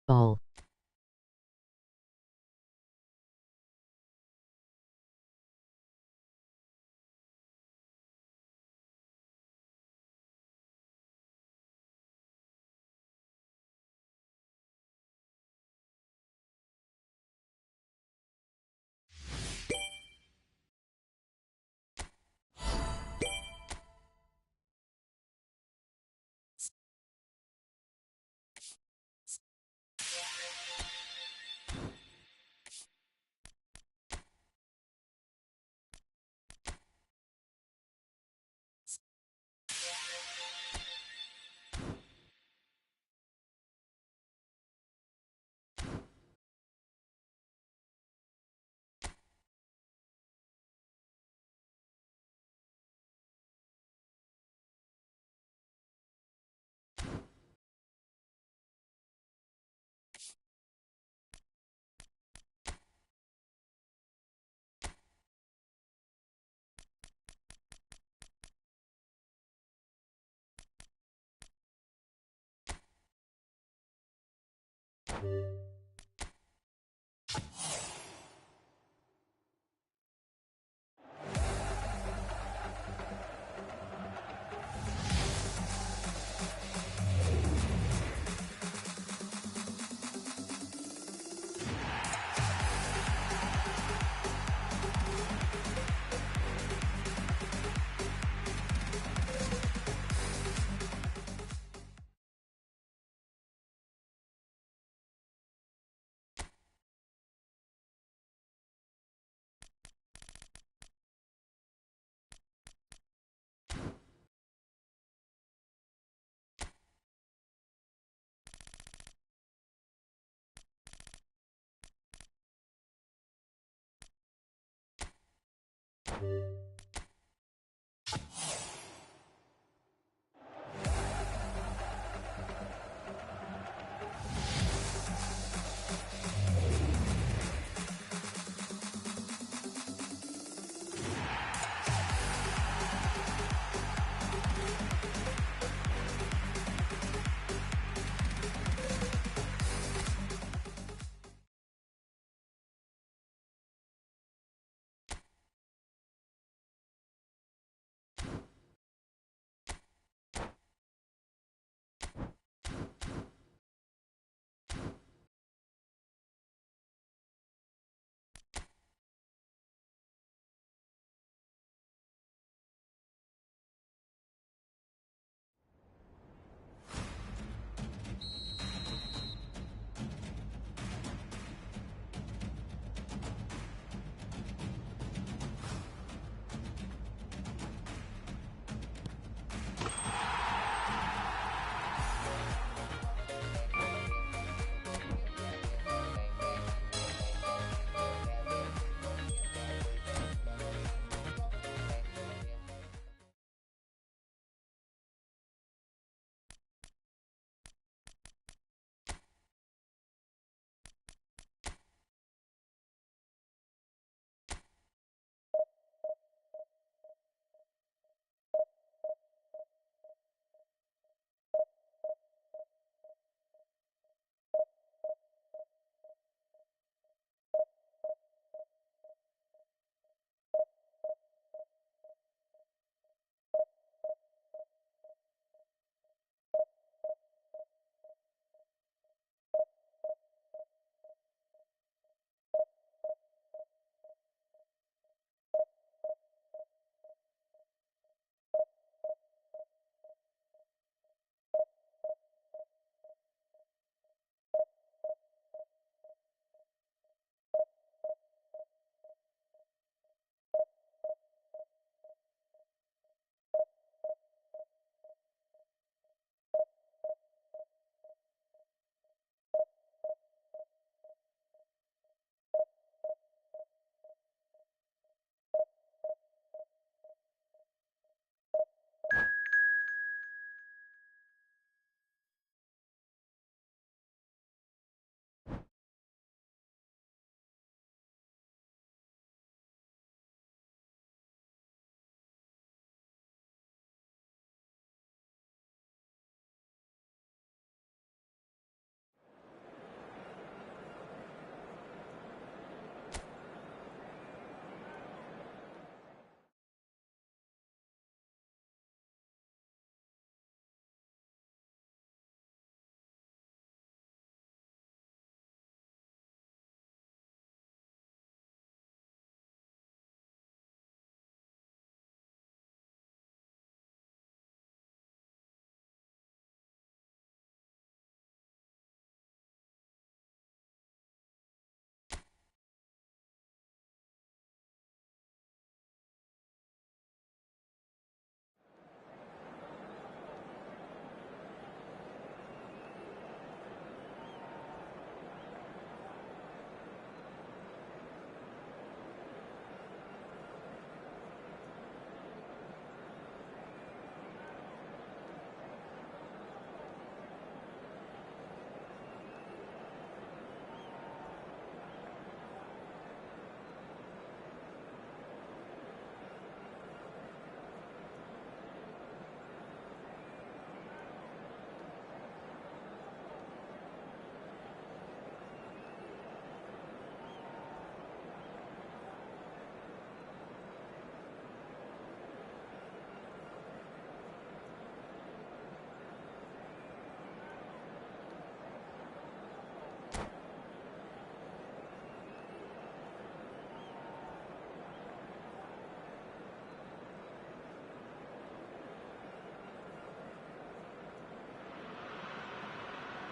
Ball.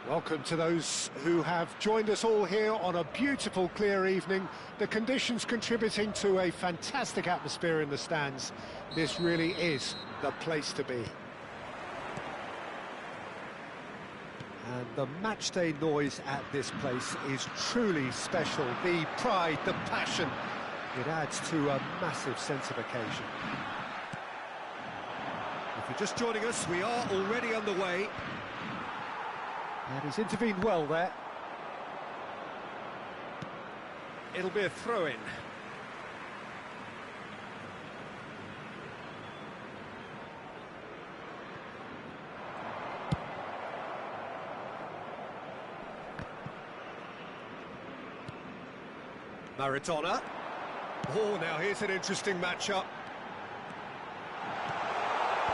Welcome to those who have joined us all here on a beautiful, clear evening. The conditions contributing to a fantastic atmosphere in the stands. This really is the place to be. And the matchday noise at this place is truly special. The pride, the passion, it adds to a massive sense of occasion. If you're just joining us, we are already underway. And he's intervened well there. It'll be a throw-in. Maradona. Oh, now here's an interesting matchup.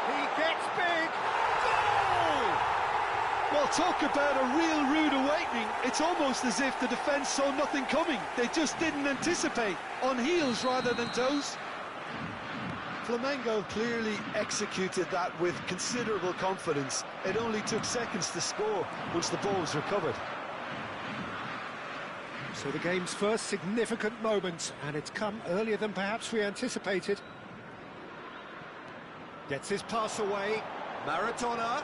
He gets big. Goal! Well, talk about a real rude awakening. It's almost as if the defence saw nothing coming. They just didn't anticipate. On heels rather than toes. Flamengo clearly executed that with considerable confidence. It only took seconds to score once the ball was recovered. So the game's first significant moment, and it's come earlier than perhaps we anticipated. Gets his pass away. Maradona.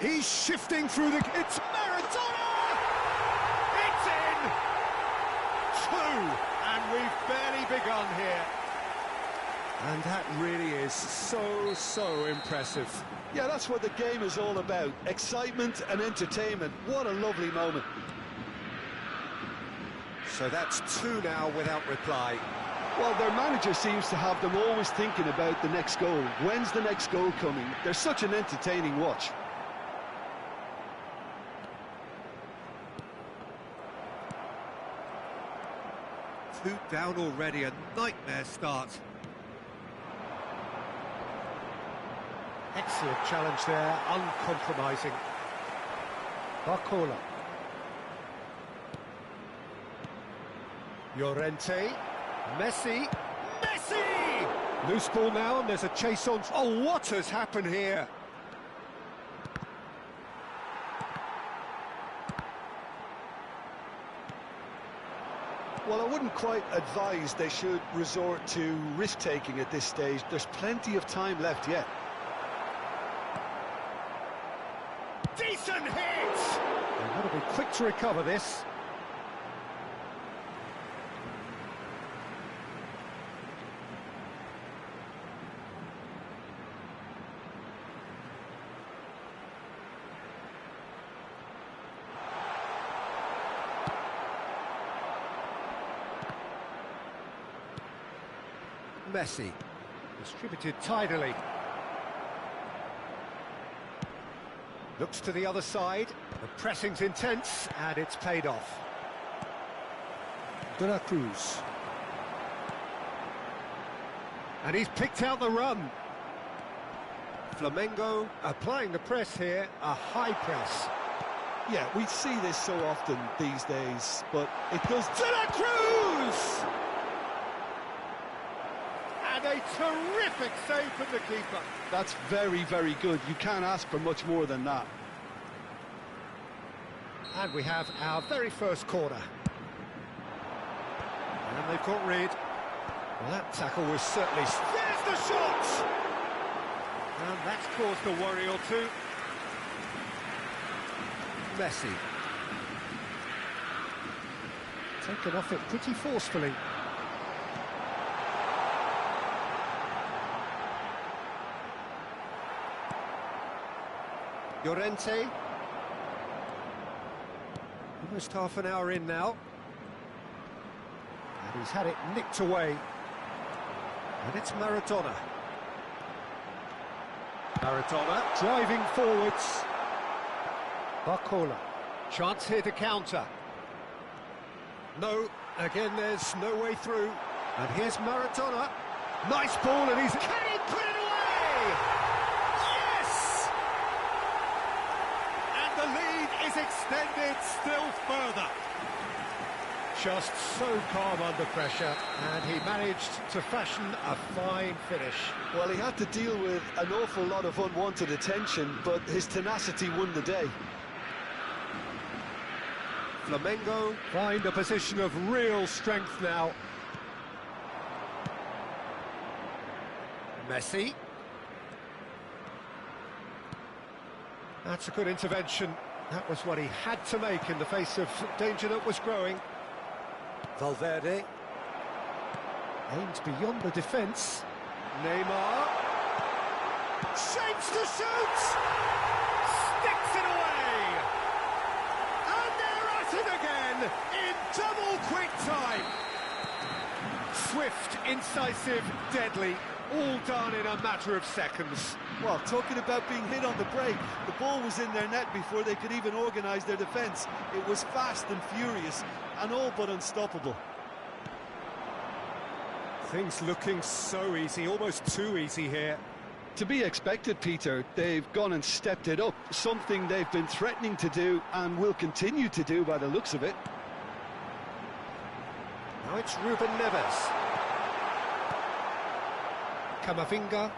He's shifting through the... It's Maradona! It's in! 2, and we've barely begun here. And that really is so impressive. Yeah, that's what the game is all about. Excitement and entertainment. What a lovely moment. So that's 2 now without reply. Well, their manager seems to have them always thinking about the next goal. When's the next goal coming? They're such an entertaining watch. Two down already, a nightmare start. Excellent challenge there, uncompromising. Barcola. Llorente. Messi. Messi! Loose ball now, and there's a chase on. Oh, what has happened here? Well, I wouldn't quite advise they should resort to risk-taking at this stage. There's plenty of time left yet. Decent hit! They've got to be quick to recover this. Messi, distributed tidily. Looks to the other side, the pressing's intense, and it's paid off. De La Cruz. And he's picked out the run. Flamengo applying the press here, a high press. Yeah, we see this so often these days, but it goes... De La Cruz! And a terrific save from the keeper. That's very, very good. You can't ask for much more than that. And we have our very first corner. And they've got rid. Well, that tackle was certainly... There's the shot! And that's caused a worry or two. Messi. Taken off it pretty forcefully. Llorente. Almost half an hour in now. And he's had it nicked away. And it's Maradona. Maradona driving forwards. Barcola. Chance here to counter. No, again there's no way through. And here's Maradona. Nice ball, and he's... Can he put it away? Yes! And the lead is extended still further. Just so calm under pressure, and he managed to fashion a fine finish. Well, he had to deal with an awful lot of unwanted attention, but his tenacity won the day. Flamengo find a position of real strength now. Messi. That's a good intervention. That was what he had to make in the face of danger that was growing. Valverde. Aimed beyond the defence. Neymar. Shapes to shoot! Sticks it away! And they're at it again in double quick time. Swift, incisive, deadly. All done in a matter of seconds. Well, talking about being hit on the break, the ball was in their net before they could even organise their defence. It was fast and furious, and all but unstoppable. Things looking so easy, almost too easy here. To be expected, Peter. They've gone and stepped it up, something they've been threatening to do and will continue to do by the looks of it. Now it's Ruben Neves. Camavinga.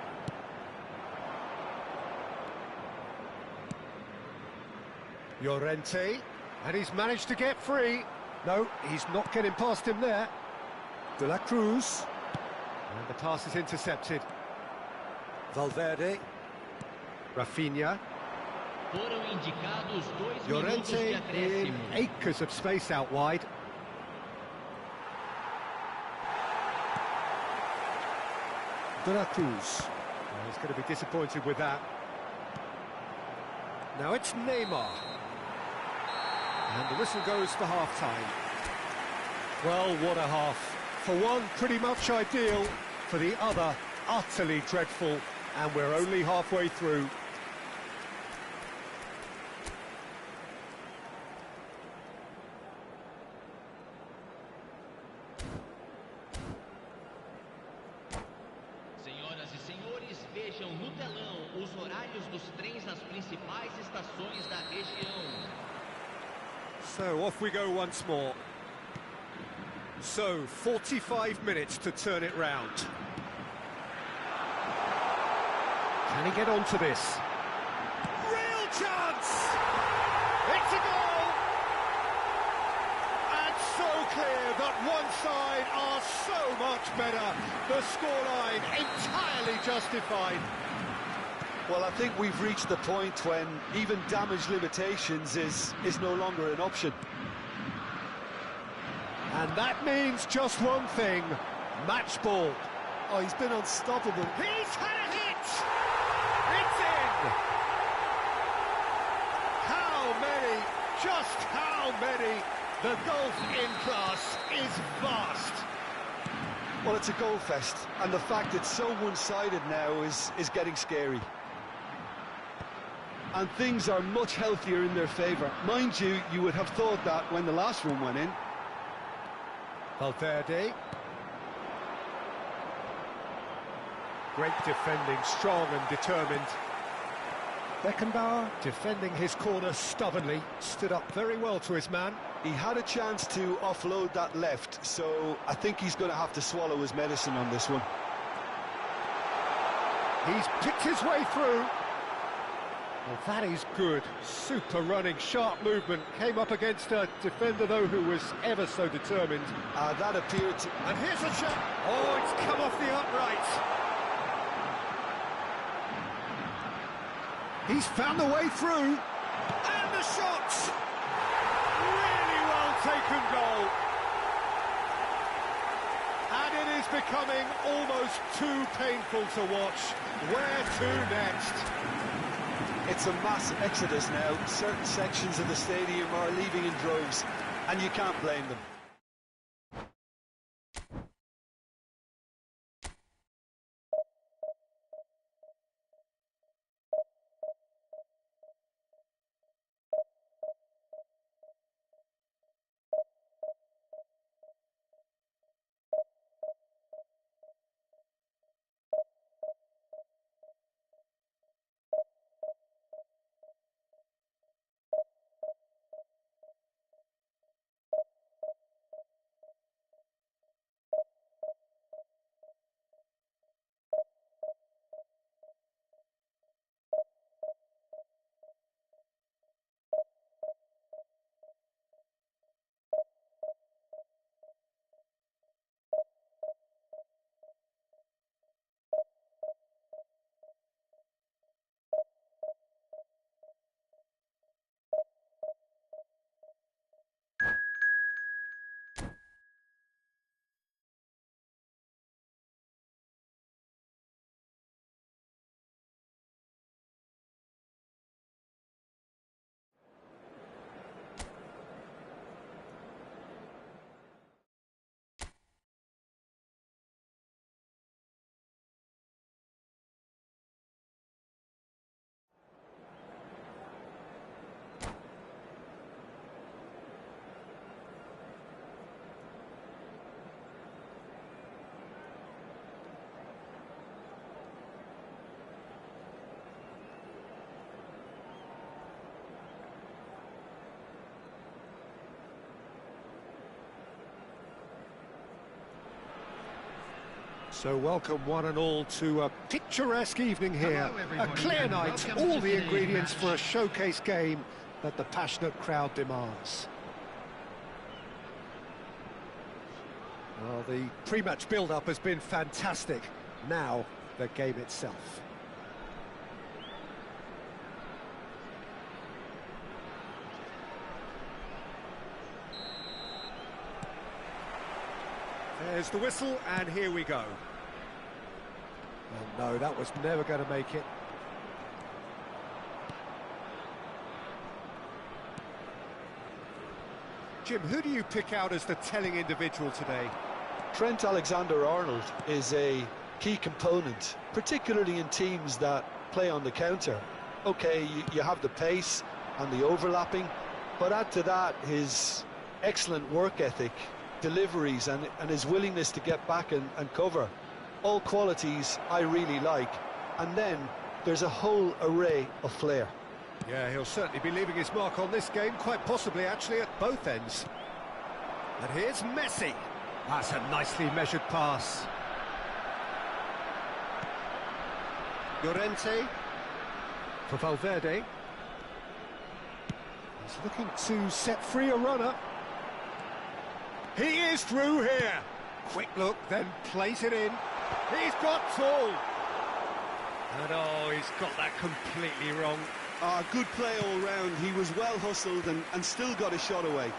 Llorente, and he's managed to get free. No, he's not getting past him there. De la Cruz. And the pass is intercepted. Valverde. Rafinha. Llorente in acres of space out wide. De la Cruz. Well, he's going to be disappointed with that. Now it's Neymar. And the whistle goes for half-time. Well, what a half. For one, pretty much ideal. For the other, utterly dreadful. And we're only halfway through. Senhoras e senhores, vejam no telão os horários dos trens nas principais estações da região. So off we go once more. So 45 minutes to turn it round. Can he get onto this? Real chance! It's a goal! And so clear that one side are so much better. The scoreline entirely justified. Well, I think we've reached the point when even damage limitations is no longer an option. And that means just one thing, match ball. Oh, he's been unstoppable. He's had a hit! It's in! How many, just how many? The gulf in class is vast. Well, it's a goal fest, and the fact it's so one-sided now is getting scary. And things are much healthier in their favour. Mind you, you would have thought that when the last one went in. Valverde. Great defending, strong and determined. Beckenbauer defending his corner stubbornly, stood up very well to his man. He had a chance to offload that left, so I think he's going to have to swallow his medicine on this one. He's picked his way through. Well, that is good. Super running, sharp movement. Came up against a defender, though, who was ever so determined. That appeared to... And here's a shot. Oh, it's come off the upright. He's found the way through. And the shot! Really well taken goal. And it is becoming almost too painful to watch. Where to next? It's a mass exodus now. Certain sections of the stadium are leaving in droves, and you can't blame them. So welcome one and all to a picturesque evening here. A clear night, all the ingredients for a showcase game that the passionate crowd demands. Well, the pre-match build-up has been fantastic. Now, the game itself. There's the whistle, and here we go. Oh no, that was never going to make it. Jim, who do you pick out as the telling individual today? Trent Alexander-Arnold is a key component, particularly in teams that play on the counter. Okay, you have the pace and the overlapping, but add to that his excellent work ethic, deliveries and his willingness to get back and cover. All qualities I really like. And then there's a whole array of flair. Yeah, he'll certainly be leaving his mark on this game, quite possibly actually at both ends. And here's Messi. That's a nicely measured pass. Llorente for Valverde. He's looking to set free a runner. He is through here. Quick look, then plays it in. He's got full. And oh, he's got that completely wrong. Good play all round. He was well hustled and still got a shot away.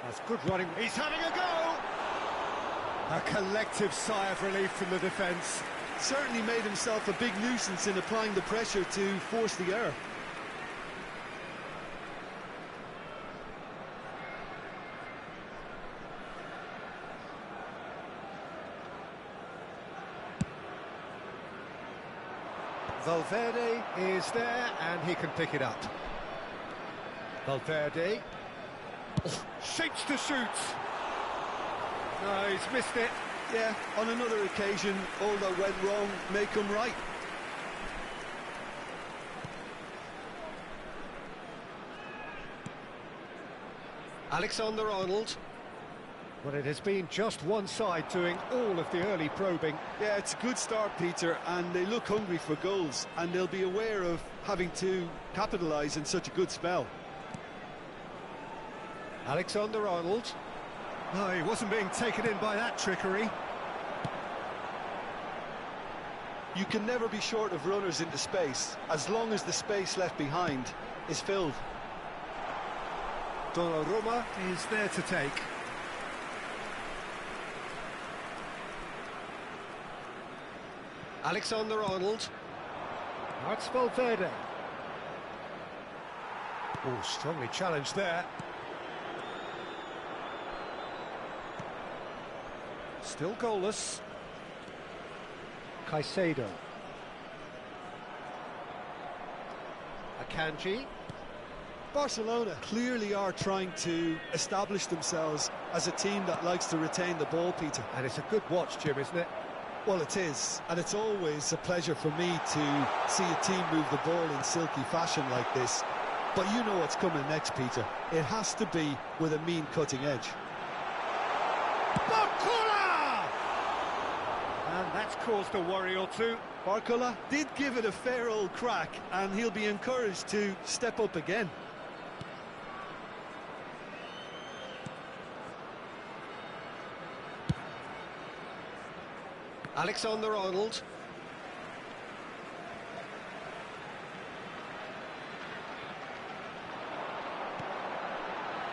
That's good running. He's having a go. A collective sigh of relief from the defence. Certainly made himself a big nuisance in applying the pressure to force the error. Valverde is there, and he can pick it up. Valverde shapes to shoot. No, he's missed it. Yeah, on another occasion, all that went wrong may come right. Alexander-Arnold. Well, it has been just one side doing all of the early probing. Yeah, it's a good start, Peter, and they look hungry for goals, and they'll be aware of having to capitalise in such a good spell. Alexander-Arnold. No, he wasn't being taken in by that trickery. You can never be short of runners into space, as long as the space left behind is filled. Donnarumma is there to take. Alexander-Arnold. That's Valverde. Oh, strongly challenged there. Still goalless. Caicedo. Akanji. Barcelona clearly are trying to establish themselves as a team that likes to retain the ball, Peter. And it's a good watch, Jim, isn't it? Well, it is, and it's always a pleasure for me to see a team move the ball in silky fashion like this. But you know what's coming next, Peter. It has to be with a mean cutting edge. Barcola! And that's caused a worry or two. Barcola did give it a fair old crack, and he'll be encouraged to step up again. Alexander-Arnold.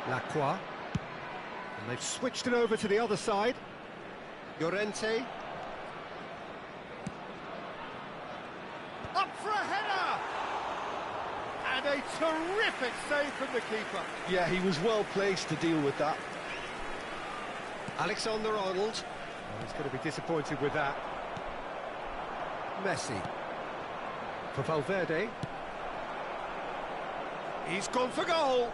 Lacroix. And they've switched it over to the other side. Llorente. Up for a header! And a terrific save from the keeper. Yeah, he was well placed to deal with that. Alexander-Arnold. Oh, he's going to be disappointed with that. Messi. For Valverde. He's gone for goal.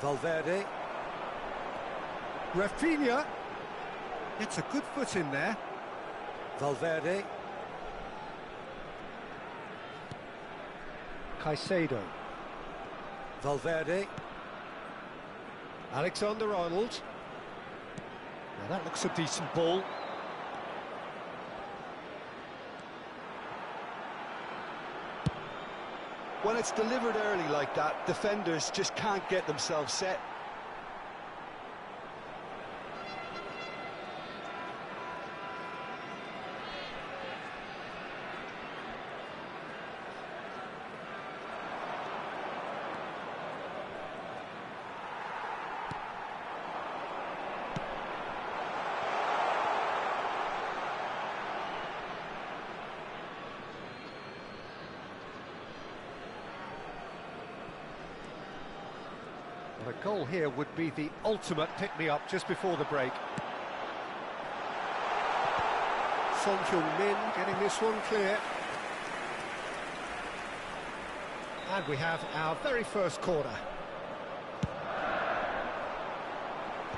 Valverde. Rafinha. It's a good foot in there. Valverde. Caicedo. Valverde. Alexander-Arnold. Now that looks a decent ball. When it's delivered early like that, defenders just can't get themselves set. Well, a goal here would be the ultimate pick-me-up just before the break. Son Heung-min getting this one clear. And we have our very first corner.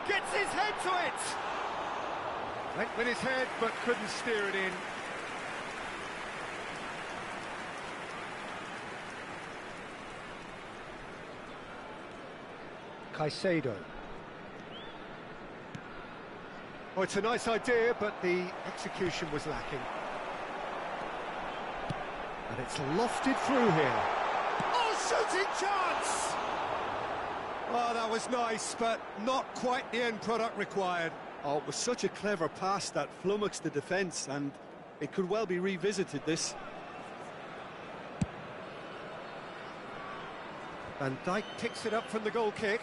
Gets his head to it! Went with his head, but couldn't steer it in. Caicedo. Oh, it's a nice idea, but the execution was lacking. And it's lofted through here. Oh, shooting chance! Oh, that was nice, but not quite the end product required. Oh, it was such a clever pass that flummoxed the defence, and it could well be revisited, this. Van Dijk picks it up from the goal kick.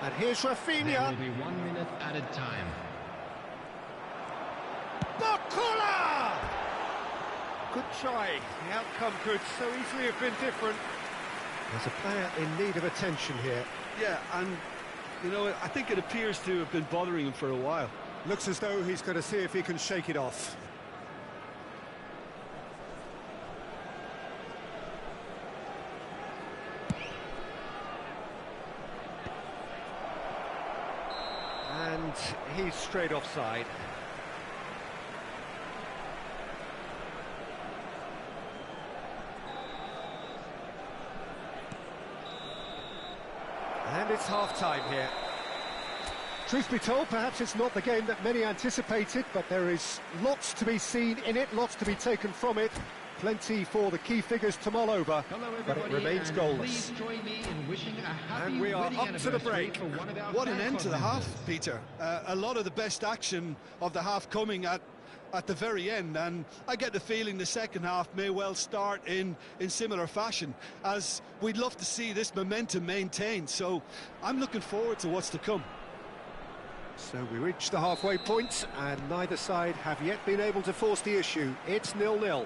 And here's Rafinha. There will be 1 minute added time. Bakula! Good try. The outcome could so easily have been different. There's a player in need of attention here. Yeah, and, you know, I think it appears to have been bothering him for a while. Looks as though he's going to see if he can shake it off. And he's straight offside. And it's half-time here. Truth be told, perhaps it's not the game that many anticipated, but there is lots to be seen in it, lots to be taken from it. Plenty for the key figures to mull over, but it remains goalless. And we are up to the break. What an end to the half, Peter. A lot of the best action of the half coming at the very end, and I get the feeling the second half may well start in similar fashion, as we'd love to see this momentum maintained, so I'm looking forward to what's to come. So we reach the halfway point, and neither side have yet been able to force the issue. It's 0-0.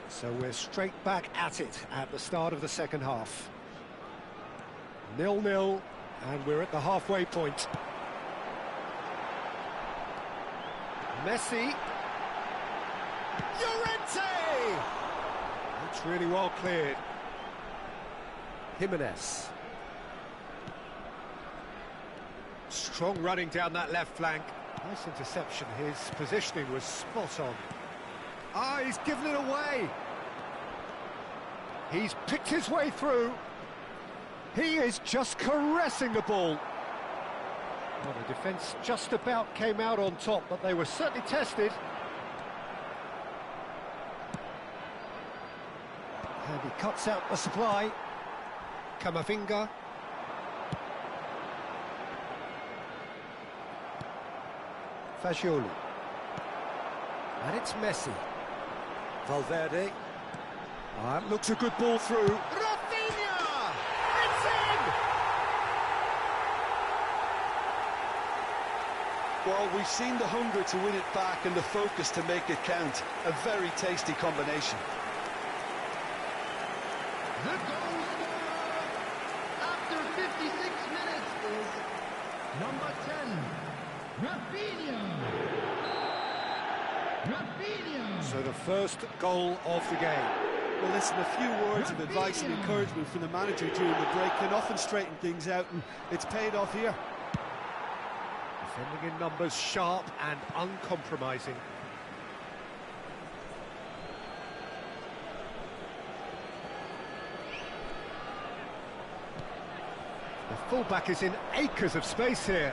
So we're straight back at it at the start of the second half. 0-0, and we're at the halfway point. Messi. Llorente! That's really well cleared. Jimenez. Strong running down that left flank. Nice interception. His positioning was spot on. Ah, he's given it away. He's picked his way through. He is just caressing the ball. Well, the defence just about came out on top, but they were certainly tested. And he cuts out the supply. Camavinga. Fagioli. And it's Messi. Valverde. That looks a good ball through. Rafinha! It's in! Well, we've seen the hunger to win it back and the focus to make it count. A very tasty combination. The goal scorer after 56 minutes is number 10, Rafinha. So the first goal of the game. Well, listen, a few words of advice and encouragement from the manager during the break can often straighten things out, and it's paid off here. Defending in numbers, sharp and uncompromising. The fullback is in acres of space here.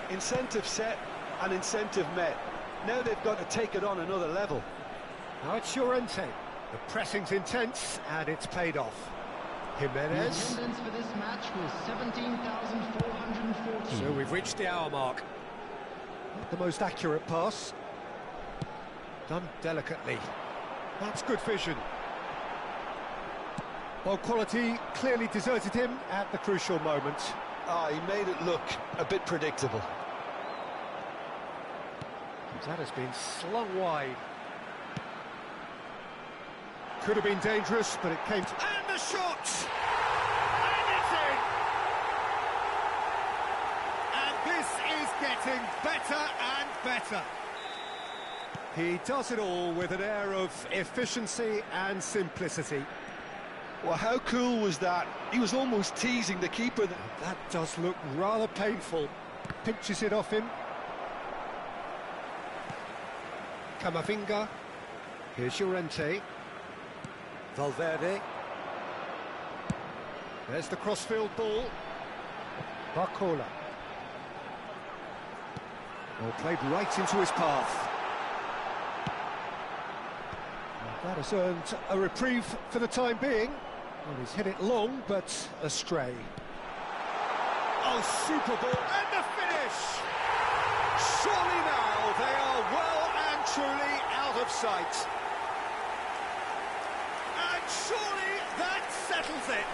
Incentive set and incentive met. Now they've got to take it on another level. Now it's Llorente. The pressing's intense and it's paid off. The Jimenez. attendance for this match was 17,440. So we've reached the hour mark. Not the most accurate pass. Done delicately. That's good vision. Ball quality clearly deserted him at the crucial moment. He made it look a bit predictable. That has been slung wide. Could have been dangerous, but it came to... And the shot! And it's in! And this is getting better and better. He does it all with an air of efficiency and simplicity. Well, how cool was that? He was almost teasing the keeper. That does look rather painful. Pinches it off him. Camavinga. Here's Llorente. Valverde. There's the crossfield ball. Barcola. Ball played right into his path. And that has earned a reprieve for the time being. Well, he's hit it long, but astray. Oh, super ball, and the finish! Surely now they are well and truly out of sight. And surely that settles it.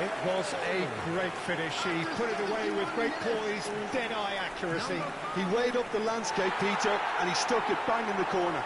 It was a great finish. He put it away with great poise, dead-eye accuracy. He weighed up the landscape, Peter, and he stuck it bang in the corner.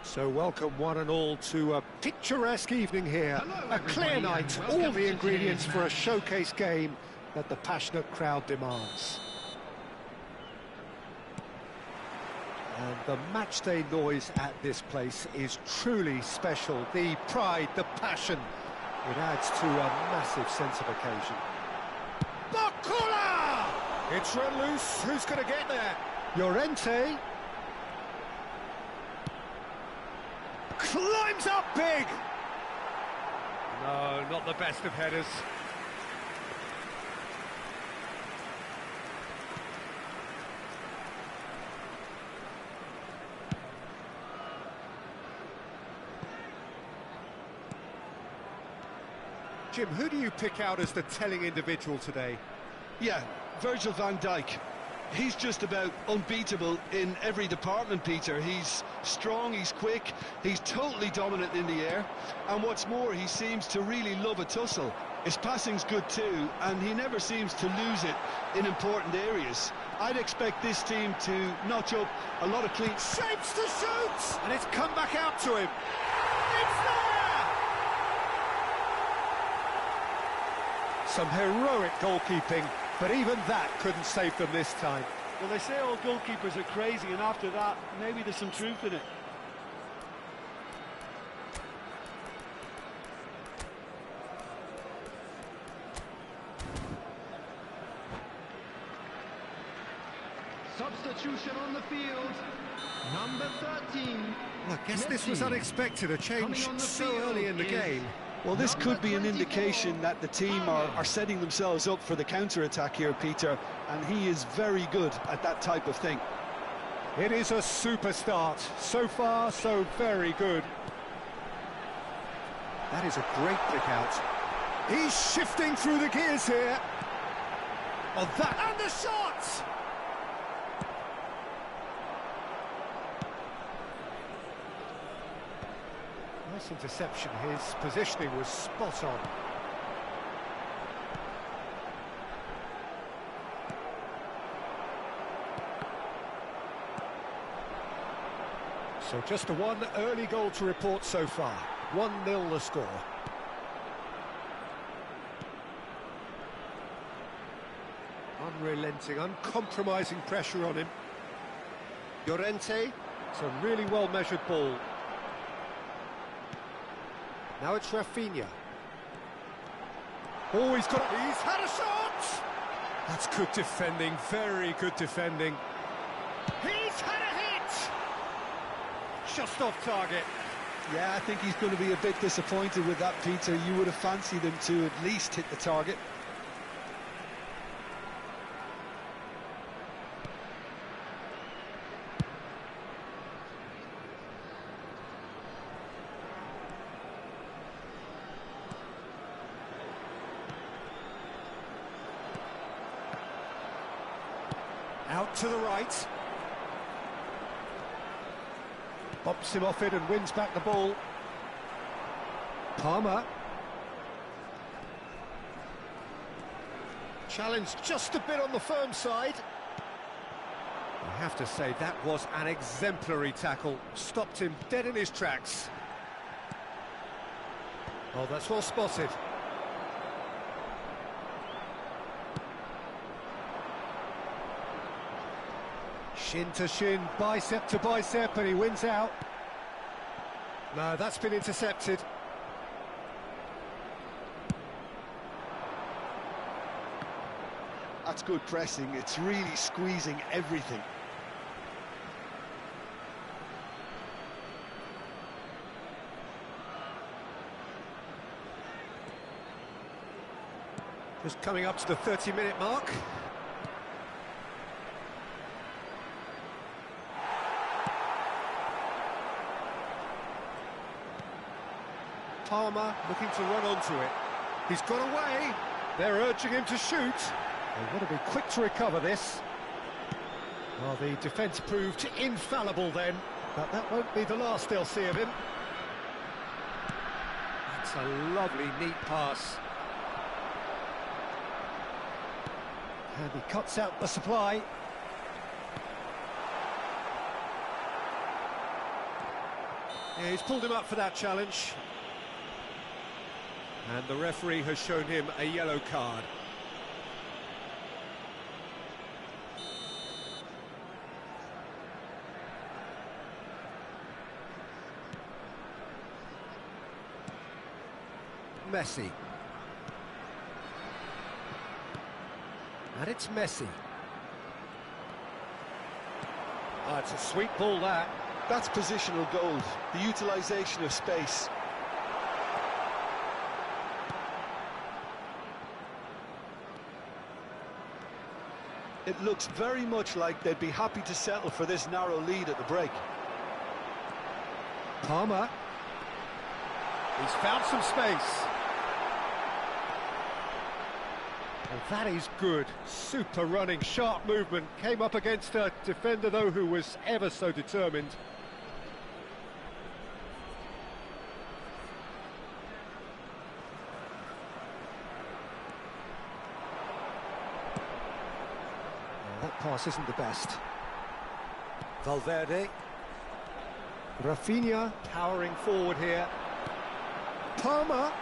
So welcome one and all to a picturesque evening here. A clear night, all the ingredients for a showcase game that the passionate crowd demands. And the matchday noise at this place is truly special. The pride, the passion, it adds to a massive sense of occasion. Bakula! It's run loose. Who's going to get there? Llorente. Climbs up big. No, not the best of headers. Jim, who do you pick out as the telling individual today? Yeah, Virgil van Dijk. He's just about unbeatable in every department, Peter. He's strong, he's quick, he's totally dominant in the air, and what's more, he seems to really love a tussle. His passing's good too, and he never seems to lose it in important areas. I'd expect this team to notch up a lot of clean... Shapes to shoot! And it's come back out to him. It's there! Some heroic goalkeeping, but even that couldn't save them this time. Well, they say all goalkeepers are crazy, and after that, maybe there's some truth in it. Substitution on the field. Number 13. Well, I guess this was unexpected, a change so early in the game. Well, this could be an indication that the team are setting themselves up for the counter-attack here, Peter, and he is very good at that type of thing. It is a super start. So far, so very good. That is a great pick out. He's shifting through the gears here. Oh, that... And the shot! Nice interception. His positioning was spot on. So just the one early goal to report so far. 1-0 the score. Unrelenting, uncompromising pressure on him. Llorente. It's a really well-measured ball. Now it's Rafinha. Oh, he's had a shot! That's good defending, very good defending. He's had a hit! Just off target. Yeah, I think he's going to be a bit disappointed with that, Peter. You would have fancied him to at least hit the target. Out to the right. Bops him off it and wins back the ball. Palmer. Challenged just a bit on the firm side. I have to say, that was an exemplary tackle. Stopped him dead in his tracks. Oh, that's well spotted. Shin to shin, bicep to bicep, and he wins out. No, that's been intercepted. That's good pressing. It's really squeezing everything. Just coming up to the 30-minute mark. Palmer looking to run onto it. He's got away. They're urging him to shoot. They want to be quick to recover this. Well, the defence proved infallible then, but that won't be the last they'll see of him. That's a lovely, neat pass. And he cuts out the supply. Yeah, he's pulled him up for that challenge. And the referee has shown him a yellow card. Messi. And it's Messi. Oh, it's a sweet ball, that. That's positional gold, the utilisation of space. It looks very much like they'd be happy to settle for this narrow lead at the break. Palmer. He's found some space. And that is good. Super running, sharp movement. Came up against a defender, though, who was ever so determined. That pass isn't the best. Valverde. Rafinha powering forward here. Palmer.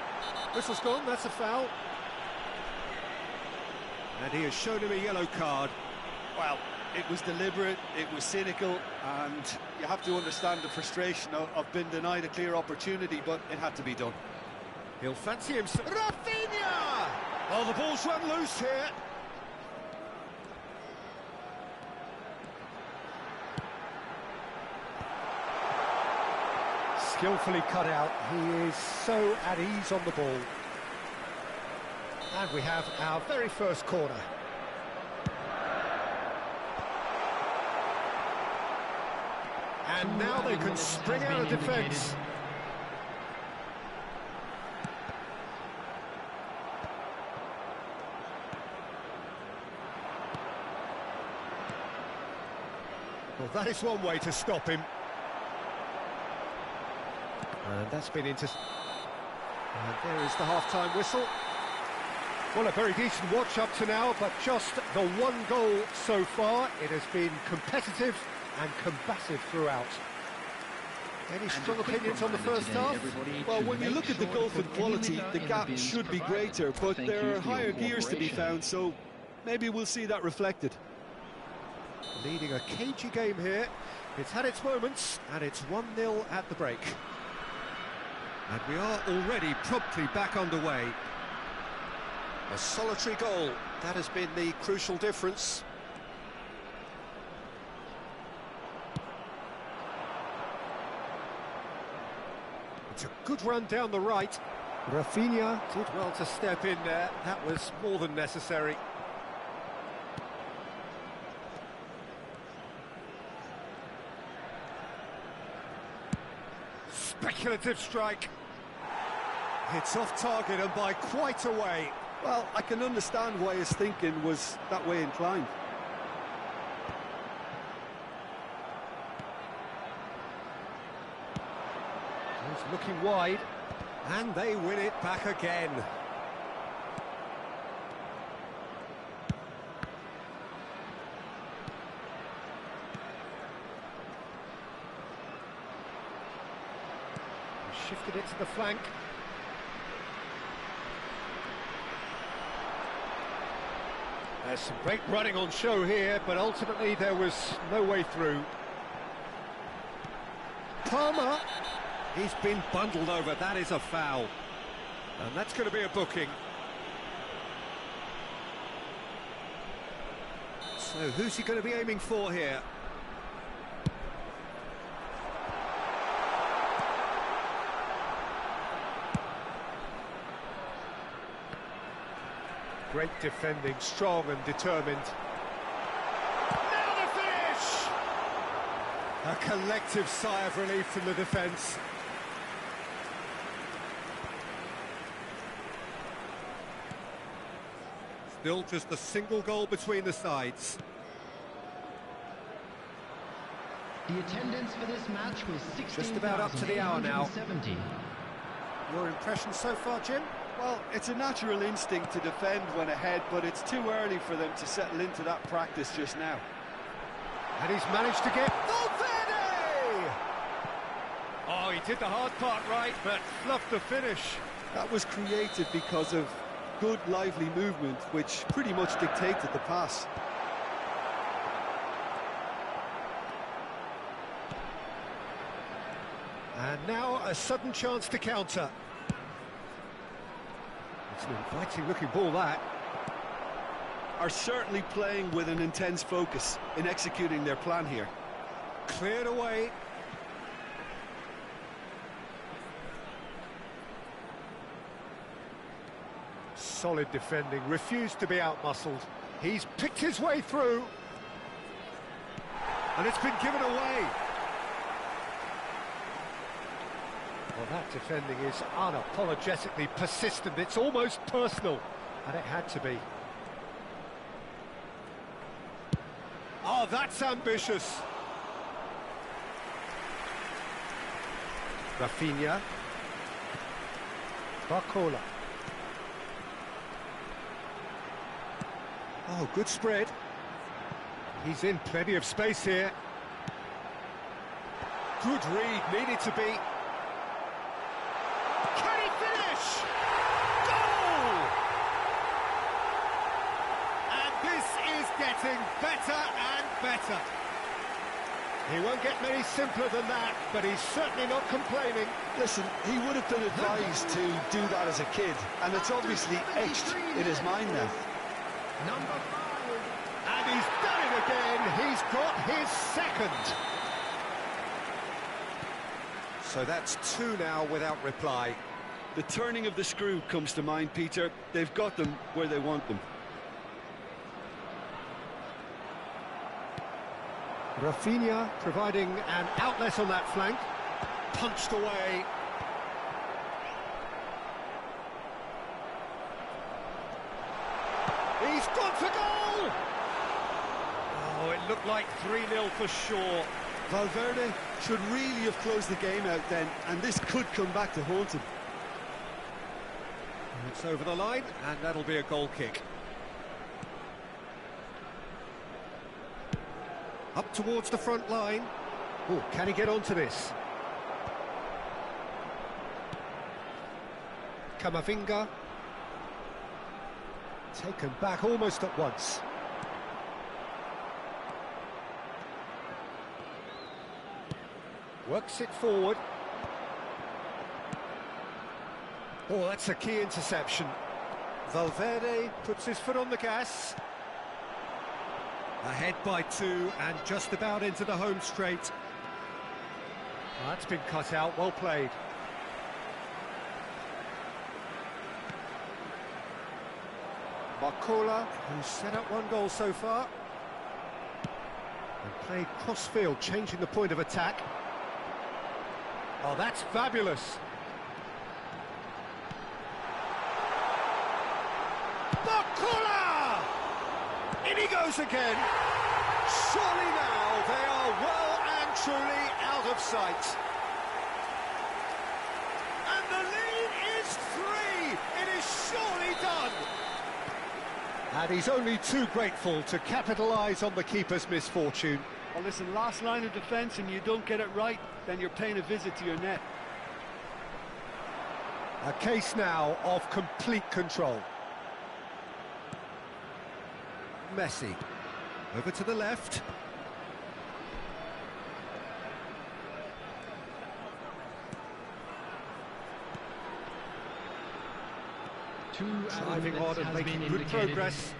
Whistle's gone, that's a foul. And he has shown him a yellow card. Well, it was deliberate, it was cynical, and you have to understand the frustration of being denied a clear opportunity, but it had to be done. He'll fancy himself. Rafinha! Oh, the ball's run loose here. Skillfully cut out. He is so at ease on the ball. And we have our very first corner. And now they can spring out of defence. Well, that is one way to stop him. And that's been into... And there is the half-time whistle. Well, a very decent watch up to now, but just the one goal so far. It has been competitive and combative throughout. Any strong opinions on the first half? Well, when you look at the goal for quality, the gap should be greater, but there are higher gears to be found, so maybe we'll see that reflected. Leading a cagey game here. It's had its moments, and it's 1-0 at the break. And we are already promptly back underway. A solitary goal, that has been the crucial difference. It's a good run down the right. Rafinha did well to step in there, that was more than necessary. Speculative strike. It's off target and by quite a way. Well, I can understand why his thinking was that way inclined. He's looking wide, and they win it back again. He shifted it to the flank. There's some great running on show here, but ultimately there was no way through. Palmer, he's been bundled over, that is a foul. And that's going to be a booking. So who's he going to be aiming for here? Great defending, strong and determined. Now the finish! A collective sigh of relief from the defence. Still just a single goal between the sides. The attendance for this match was 16,870. Just about up to the hour now. Your impression so far, Jim? Well, it's a natural instinct to defend when ahead, but it's too early for them to settle into that practice just now. And he's managed to get Valverde! Oh, he did the hard part right, but fluffed the finish. That was created because of good, lively movement, which pretty much dictated the pass. And now a sudden chance to counter. It's an inviting looking ball, that. Are certainly playing with an intense focus in executing their plan here. Cleared away. Solid defending, refused to be outmuscled. He's picked his way through. And it's been given away. Well, that defending is unapologetically persistent. It's almost personal. And it had to be. Oh, that's ambitious. Rafinha. Barcola. Oh, good spread. He's in plenty of space here. Good read, needed to be. Can he finish? Goal! And this is getting better and better. He won't get many simpler than that, but he's certainly not complaining. Listen, he would have been advised to do that as a kid, and it's obviously etched in his mind now. Number 5. And he's done it again. He's got his second. So that's 2 now without reply. The turning of the screw comes to mind, Peter. They've got them where they want them. Rafinha providing an outlet on that flank. Punched away. He's gone for goal! Oh, it looked like 3-0 for sure. Valverde should really have closed the game out then, and this could come back to haunt him. It's over the line, and that'll be a goal kick. Up towards the front line. Oh, can he get onto this? Camavinga. Taken back almost at once. Works it forward. Oh, that's a key interception. Valverde puts his foot on the gas. Ahead by 2 and just about into the home straight. Well, that's been cut out, well played. Barcola, who's set up 1 goal so far. And played cross-field, changing the point of attack. Oh, that's fabulous. Barcola! In he goes again. Surely now they are well and truly out of sight. And the lead is 3. It is surely done. And he's only too grateful to capitalise on the keeper's misfortune. Well, listen, last line of defence and you don't get it right, then you're paying a visit to your net. A case now of complete control. Messi, over to the left. Driving on and making good progress.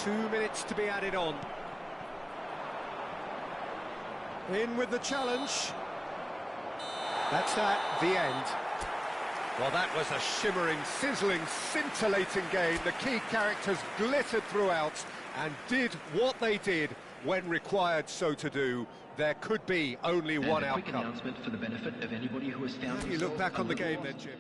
Two minutes to be added on. In with the challenge. That's that, the end. Well, that was a shimmering, sizzling, scintillating game. The key characters glittered throughout and did what they did when required so to do. There could be only one outcome. Quick announcement for the benefit of anybody who has found. How do you look back on the game then, Jim?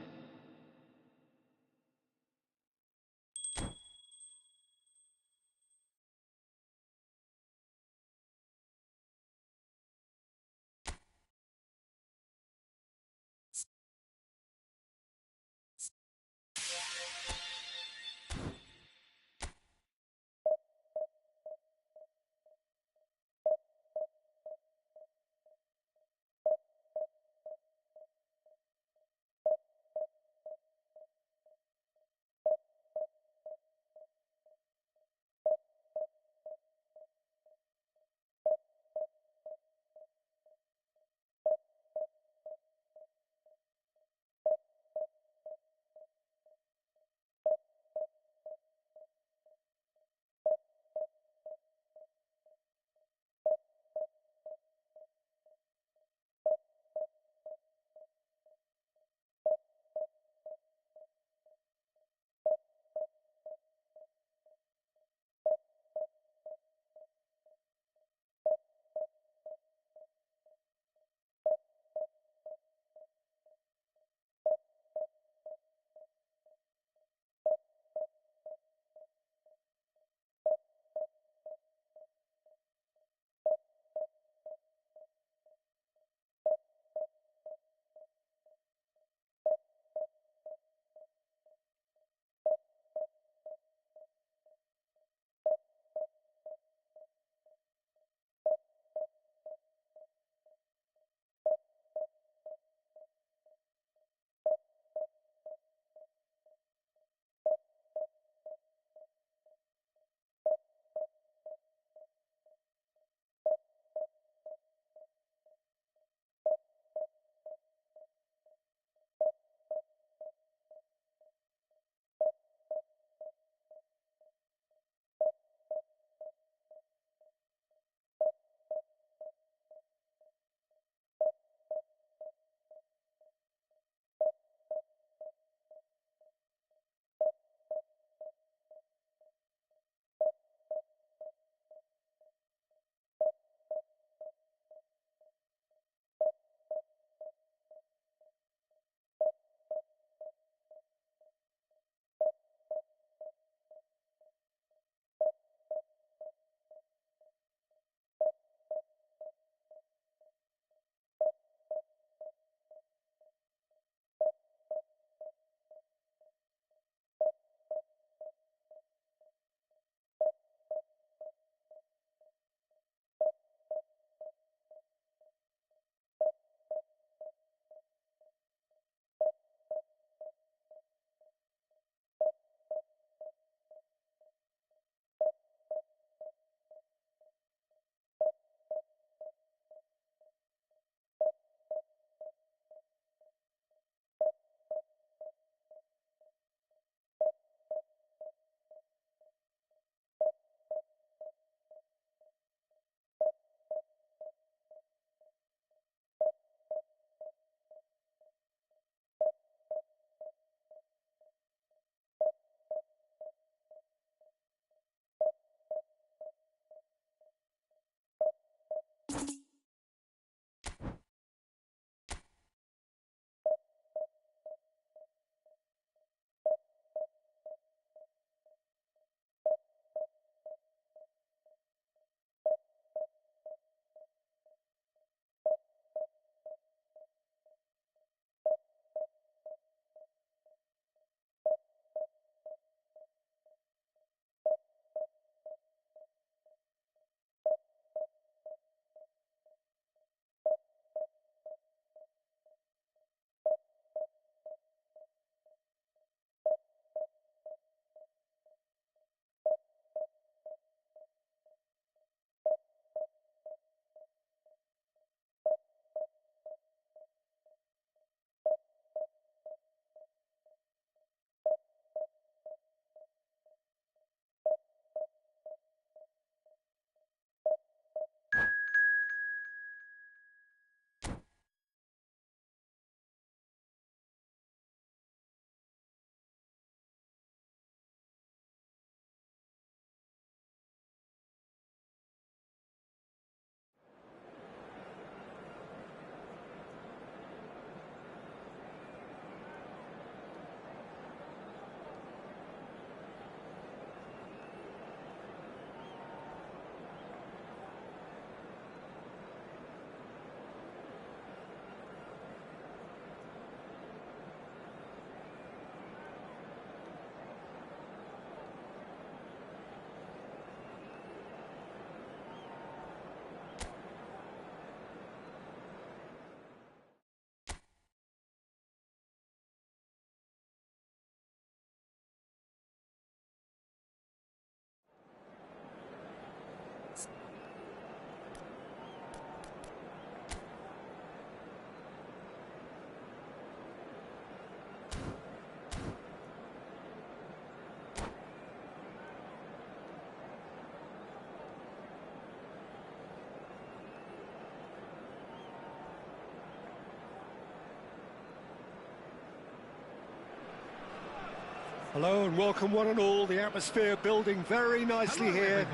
Hello and welcome one and all. The atmosphere building very nicely here.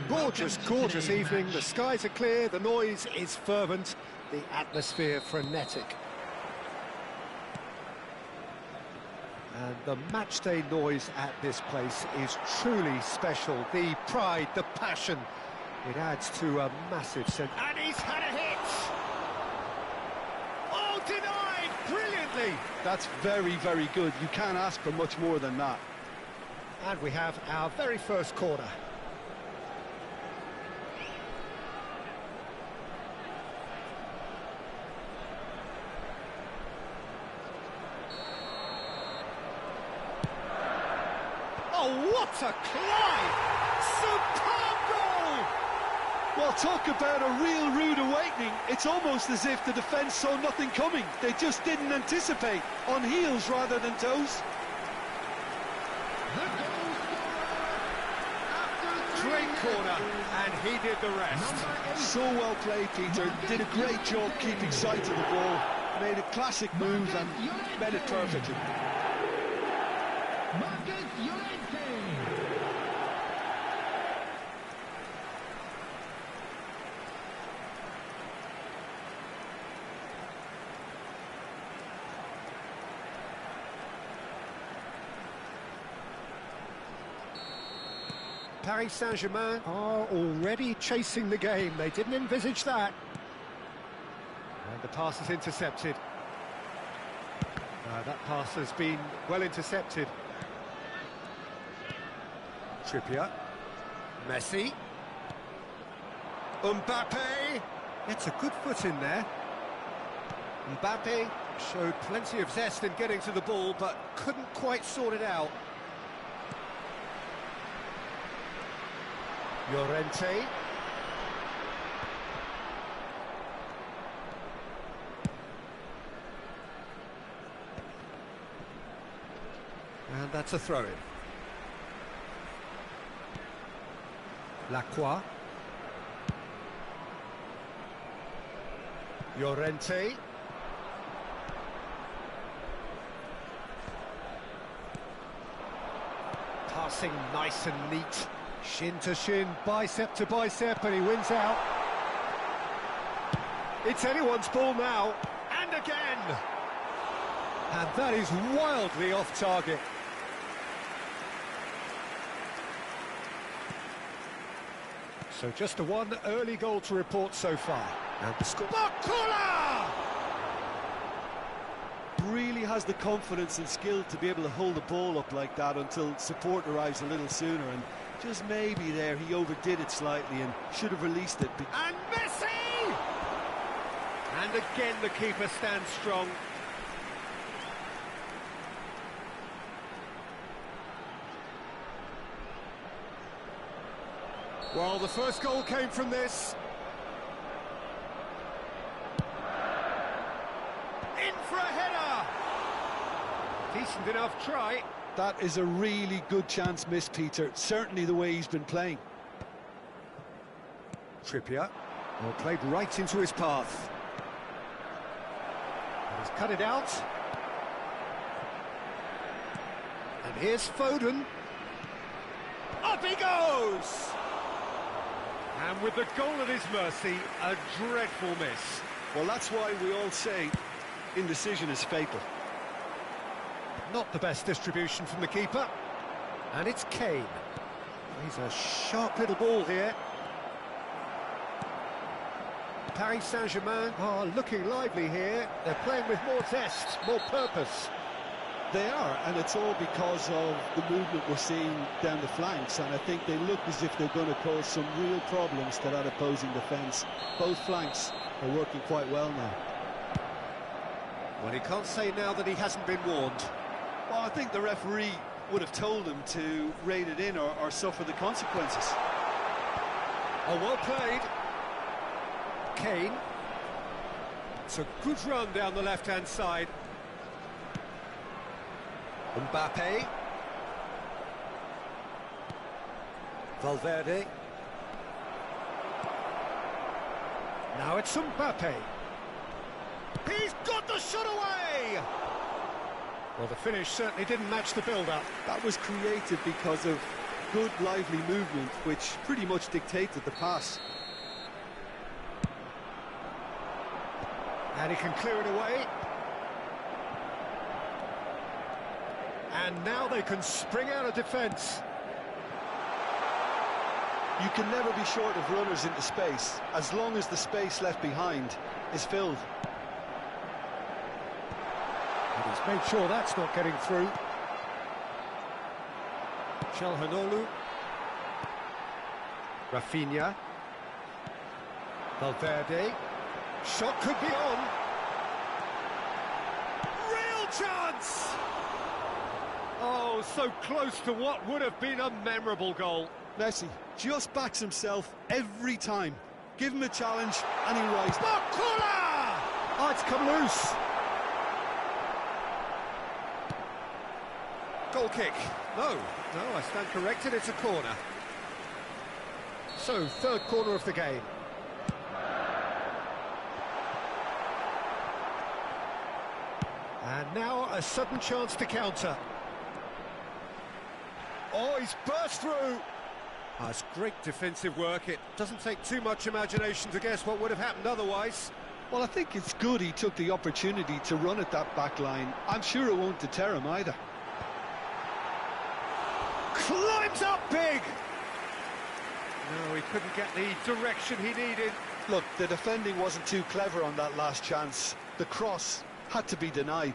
Gorgeous, gorgeous evening. The skies are clear, the noise is fervent, the atmosphere frenetic. And the matchday noise at this place is truly special. The pride, the passion, it adds to a massive sense. And he's had a hit! Oh, denied brilliantly! That's very, very good. You can't ask for much more than that. And we have our very first corner. Oh, what a climb! Superb goal! Well, talk about a real rude awakening. It's almost as if the defence saw nothing coming. They just didn't anticipate, on heels rather than toes. Great corner, and he did the rest. So well played, Peter. Did a great job keeping sight of the ball. Made a classic move and met it perfectly. Paris Saint-Germain are already chasing the game. They didn't envisage that. And the pass is intercepted. That pass has been well intercepted. Trippier. Messi. Mbappe. Gets a good foot in there. Mbappe showed plenty of zest in getting to the ball, but couldn't quite sort it out. Llorente. And that's a throw-in. Lacroix. Llorente. Passing nice and neat. Shin to shin, bicep to bicep, and he wins out. It's anyone's ball now, and again! And that is wildly off target. So just the one early goal to report so far. And the score. Bakula! Really has the confidence and skill to be able to hold the ball up like that until support arrives a little sooner, and just maybe there he overdid it slightly and should have released it. And Messi! And again the keeper stands strong. Well, the first goal came from this. In for a header! Decent enough try. That is a really good chance missed, Peter. Certainly the way he's been playing. Trippier. Well, played right into his path. And he's cut it out. And here's Foden. Up he goes! And with the goal at his mercy, a dreadful miss. Well, that's why we all say indecision is fatal. Not the best distribution from the keeper. And it's Kane. He's a sharp little ball here. Paris Saint-Germain are looking lively here. They're playing with more zest, more purpose. They are, and it's all because of the movement we're seeing down the flanks, and I think they look as if they're going to cause some real problems to that opposing defence. Both flanks are working quite well now. Well, he can't say now that he hasn't been warned. Well, I think the referee would have told him to rein it in or suffer the consequences. Oh, well played. Kane. It's a good run down the left-hand side. Mbappe. Valverde. Now it's Mbappe. He's got the shot away! Well, the finish certainly didn't match the build-up. That was created because of good, lively movement, which pretty much dictated the pass. And he can clear it away. And now they can spring out of defence. You can never be short of runners into space, as long as the space left behind is filled. And he's made sure that's not getting through. Calhanoglu. Rafinha. Valverde. Shot could be on. Real chance! Oh, so close to what would have been a memorable goal. Messi just backs himself every time. Give him a challenge and he rises. Barcola! Oh, it's come loose. Goal kick. No, I stand corrected, it's a corner. So, third corner of the game. And now a sudden chance to counter. Oh, he's burst through. Oh, it's great defensive work. It doesn't take too much imagination to guess what would have happened otherwise. Well, I think it's good he took the opportunity to run at that back line. I'm sure it won't deter him either. Climbs up big! No, he couldn't get the direction he needed. Look, the defending wasn't too clever on that last chance. The cross had to be denied.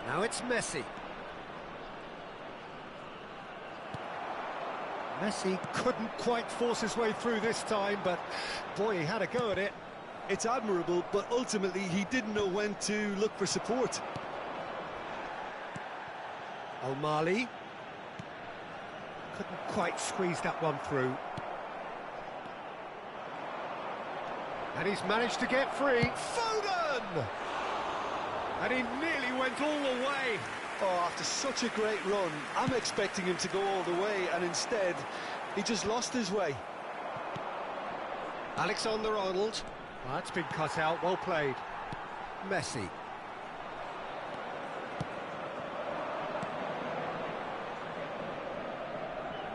Now it's Messi. Messi couldn't quite force his way through this time, but boy, he had a go at it. It's admirable, but ultimately he didn't know when to look for support. Al-Mali couldn't quite squeeze that one through. And he's managed to get free. Foden! And he nearly went all the way. Oh, after such a great run, I'm expecting him to go all the way, and instead, he just lost his way. Alexander-Arnold. Well, that's been cut out, well played. Messi.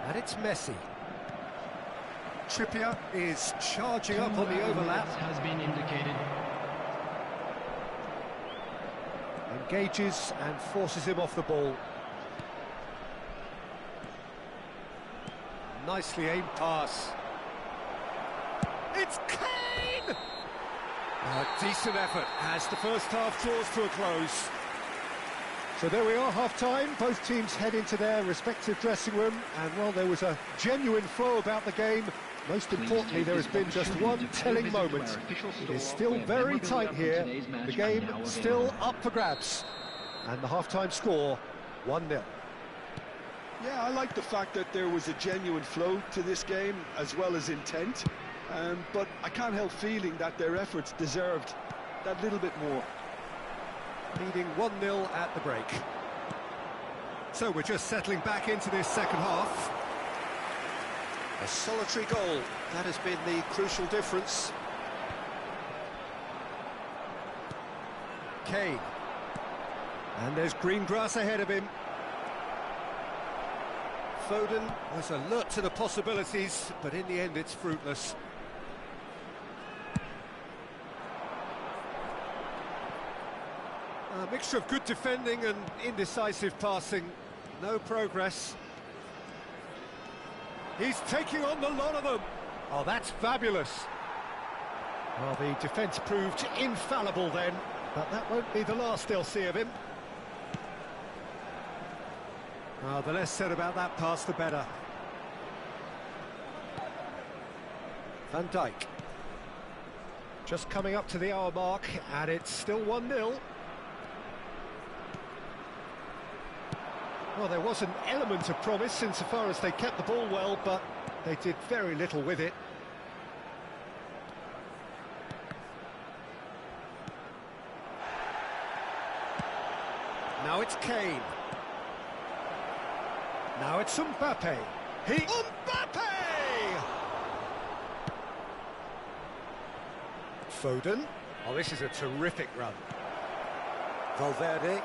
And it's Messi. Trippier is charging up on the overlap. Has been indicated. Engages and forces him off the ball. Nicely aimed pass. It's Kane! A decent effort as the first half draws to a close. So there we are, half-time. Both teams head into their respective dressing room, and well, there was a genuine flow about the game. Most importantly, there has been just one telling moment. It is still very tight here. The game still up for grabs. And the half-time score, 1-0. Yeah, I like the fact that there was a genuine flow to this game, as well as intent. But I can't help feeling that their efforts deserved that little bit more. Leading 1-0 at the break. So we're just settling back into this second half. A solitary goal, that has been the crucial difference. Kane. And there's green grass ahead of him. Foden was alert to the possibilities, but in the end it's fruitless. A mixture of good defending and indecisive passing. No progress. He's taking on the lot of them. Oh, that's fabulous. Well, the defence proved infallible then, but that won't be the last they'll see of him. Oh, the less said about that pass, the better. Van Dijk. Just coming up to the hour mark, and it's still 1-0. Well, there was an element of promise insofar as they kept the ball well, but they did very little with it. Now it's Kane. Now it's Mbappe. Mbappe! Foden. Oh, this is a terrific run. Valverde.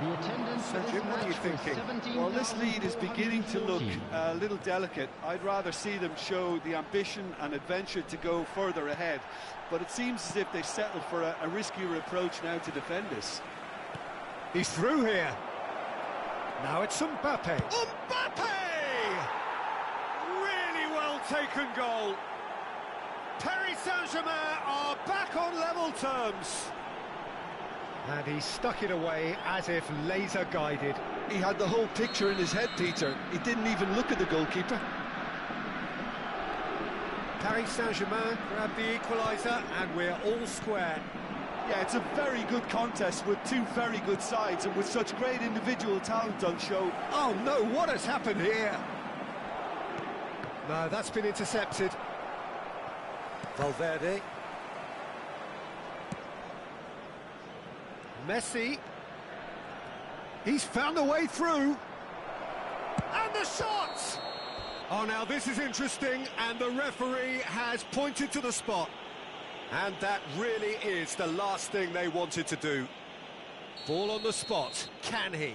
The attendance So, for this Jim, what are you match was thinking? Well, this lead is beginning to look 17,414. a little delicate. I'd rather see them show the ambition and adventure to go further ahead. But it seems as if they've settled for a riskier approach now to defend this. He's through here. Now it's Mbappe. Mbappe! Really well taken goal. Paris Saint-Germain are back on level terms. And he stuck it away as if laser guided. He had the whole picture in his head, Peter. He didn't even look at the goalkeeper. Paris Saint-Germain grab the equaliser and we're all square. Yeah, it's a very good contest with two very good sides and with such great individual talent on show. Oh no, what has happened here? No, that's been intercepted. Valverde. Messi. He's found a way through. And the shot! Oh, now this is interesting, and the referee has pointed to the spot. And that really is the last thing they wanted to do. Ball on the spot. Can he?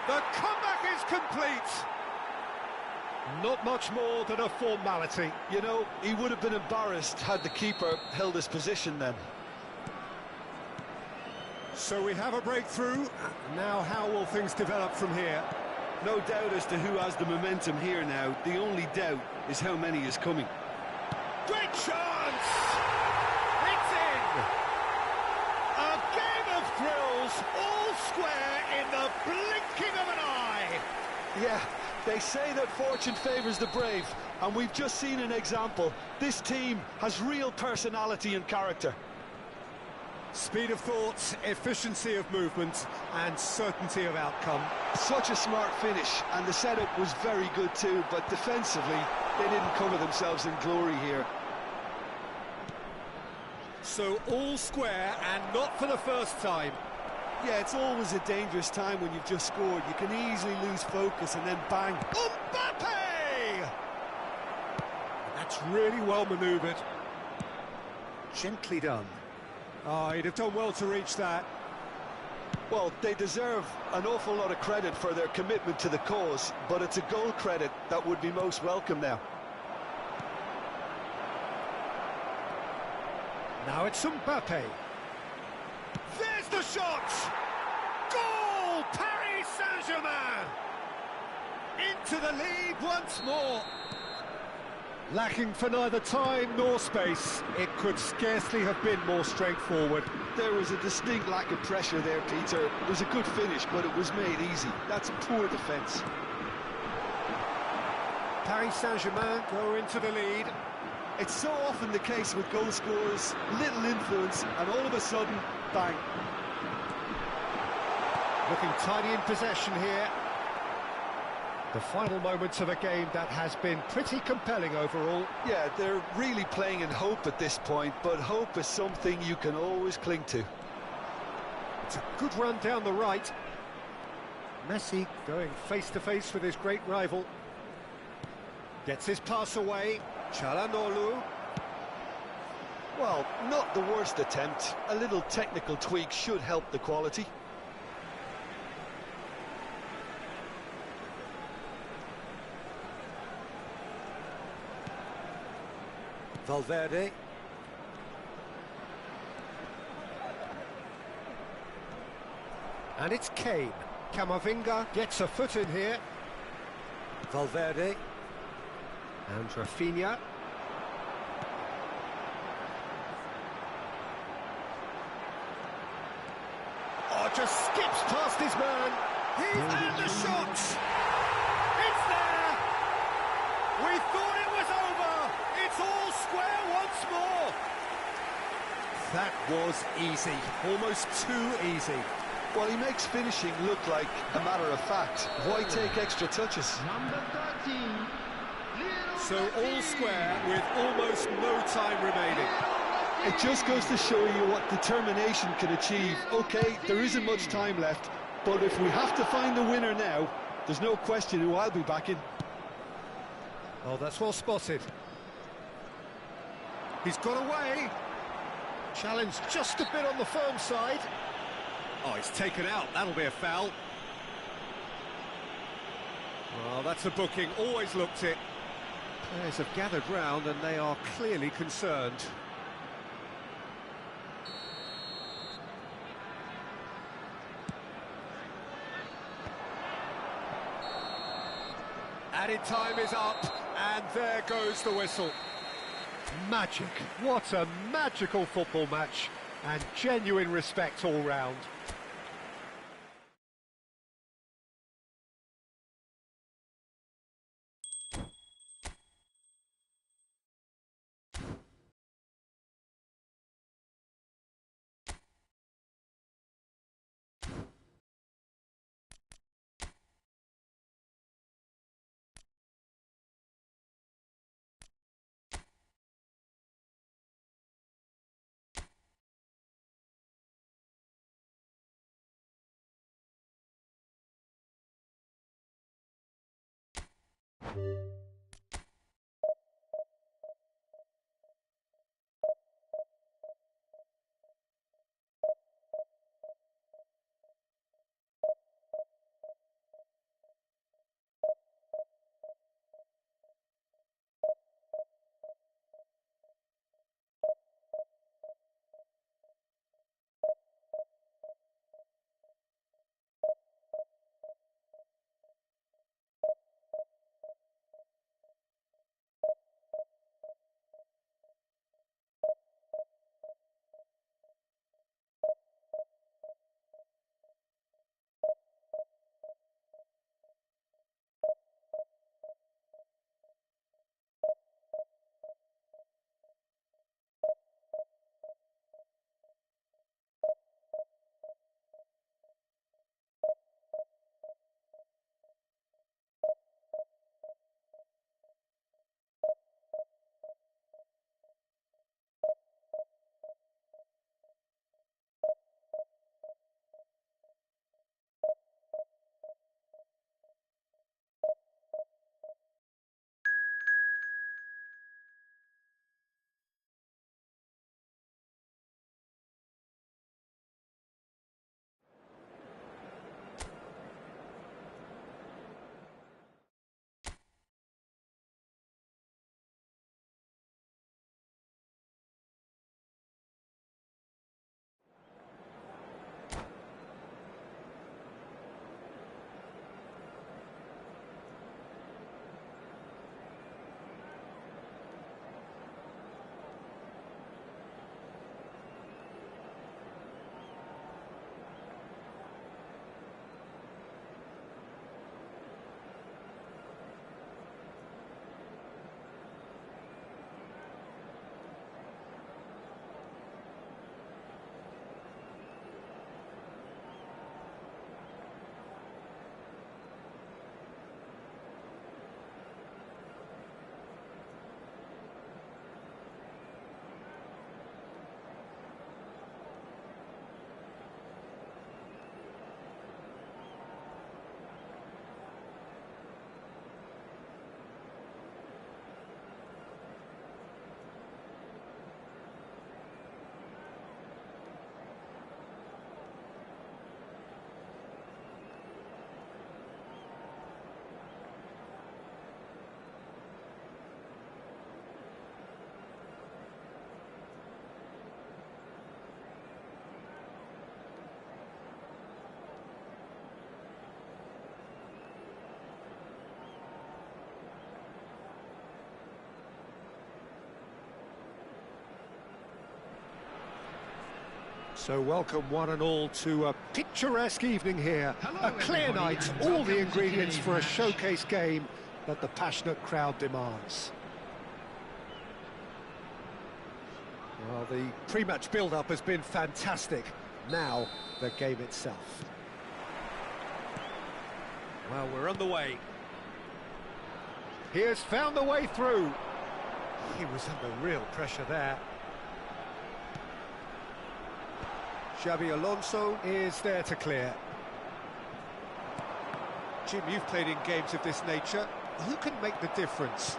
The comeback is complete. Not much more than a formality. You know, he would have been embarrassed had the keeper held his position then. So we have a breakthrough. Now how will things develop from here? No doubt as to who has the momentum here now. The only doubt is how many is coming. Great chance! It's in! A game of thrills, all square in the blinking of an eye. Yeah, they say that fortune favours the brave, and we've just seen an example. This team has real personality and character. Speed of thought, efficiency of movement, and certainty of outcome. Such a smart finish, and the setup was very good too, but defensively, they didn't cover themselves in glory here. So all square, and not for the first time. Yeah, it's always a dangerous time when you've just scored. You can easily lose focus and then bang. Mbappe! That's really well manoeuvred. Gently done. Oh, he'd have done well to reach that. Well, they deserve an awful lot of credit for their commitment to the cause, but it's a goal credit that would be most welcome now. Now it's Mbappe. There's the shot! Goal! Paris Saint-Germain! Into the lead once more. Lacking for neither time nor space, it could scarcely have been more straightforward. There was a distinct lack of pressure there, Peter. It was a good finish, but it was made easy. That's poor defence. Paris Saint-Germain go into the lead. It's so often the case with goal scorers, little influence, and all of a sudden, bang. Looking tidy in possession here. The final moments of a game that has been pretty compelling overall. Yeah, they're really playing in hope at this point, but hope is something you can always cling to. It's a good run down the right. Messi going face-to-face with his great rival. Gets his pass away. Çalhanoğlu. Well, not the worst attempt. A little technical tweak should help the quality. Valverde. And it's Kane. Camavinga gets a foot in here. Valverde. And Rafinha. Oh, just skips past his man. And the shot! It's there! We thought it was over! It's all square once more! That was easy. Almost too easy. Well, he makes finishing look like a matter of fact. Why take extra touches? Number 13. So all square with almost no time remaining. It just goes to show you what determination can achieve. Okay, there isn't much time left, But if we have to find the winner now, there's no question who I'll be backing. Oh, that's well spotted. He's got away. Challenge just a bit on the firm side. Oh, he's taken out. That'll be a foul. Well, that's a booking. Always looked it. Players have gathered round and they are clearly concerned. Added time is up, and there goes the whistle. Magic. What a magical football match, and genuine respect all round. So welcome one and all to a picturesque evening here. A clear night, all the ingredients for a showcase game that the passionate crowd demands. Well, the pre-match build-up has been fantastic. Now, the game itself. Well, we're on the way. He has found the way through. He was under real pressure there. Xabi Alonso is there to clear. Jim, you've played in games of this nature. Who can make the difference?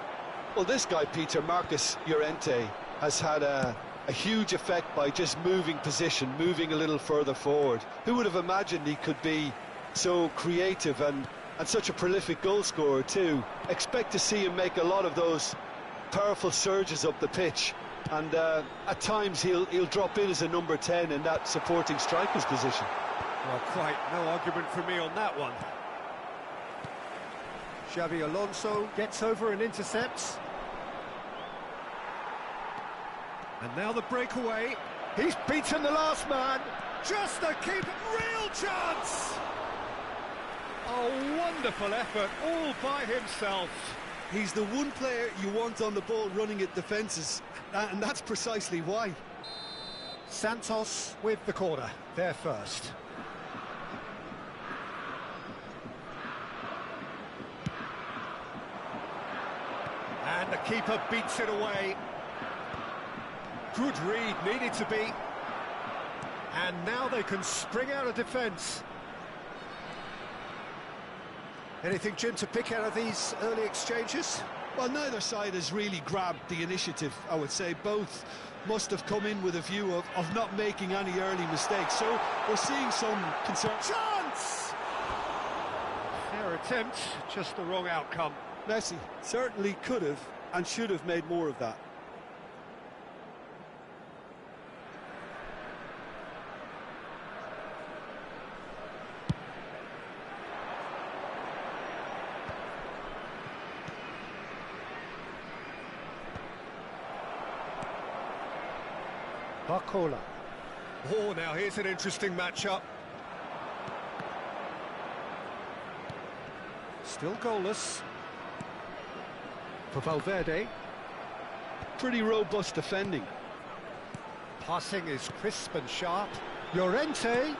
Well, this guy, Peter, Marcus Llorente, has had a huge effect by just moving position, moving a little further forward. Who would have imagined he could be so creative and such a prolific goal scorer too? Expect to see him make a lot of those powerful surges up the pitch, and at times he'll drop in as a number 10 in that supporting striker's position. Well, quite no argument from me on that one. Xabi Alonso gets over and intercepts. And now the breakaway. He's beaten the last man. Just a keep, real chance! A wonderful effort, all by himself. He's the one player you want on the ball running at defences, and that's precisely why. Santos with the corner, there first. And the keeper beats it away. Good read, needed to be. And now they can spring out of defence. Anything, Jim, to pick out of these early exchanges? Well, neither side has really grabbed the initiative, I would say. Both must have come in with a view of not making any early mistakes. So we're seeing some concern. Chance! Fair attempt, just the wrong outcome. Messi certainly could have and should have made more of that. Barcola. Oh, now here's an interesting matchup. Still goalless. For Valverde. Pretty robust defending. Passing is crisp and sharp. Llorente.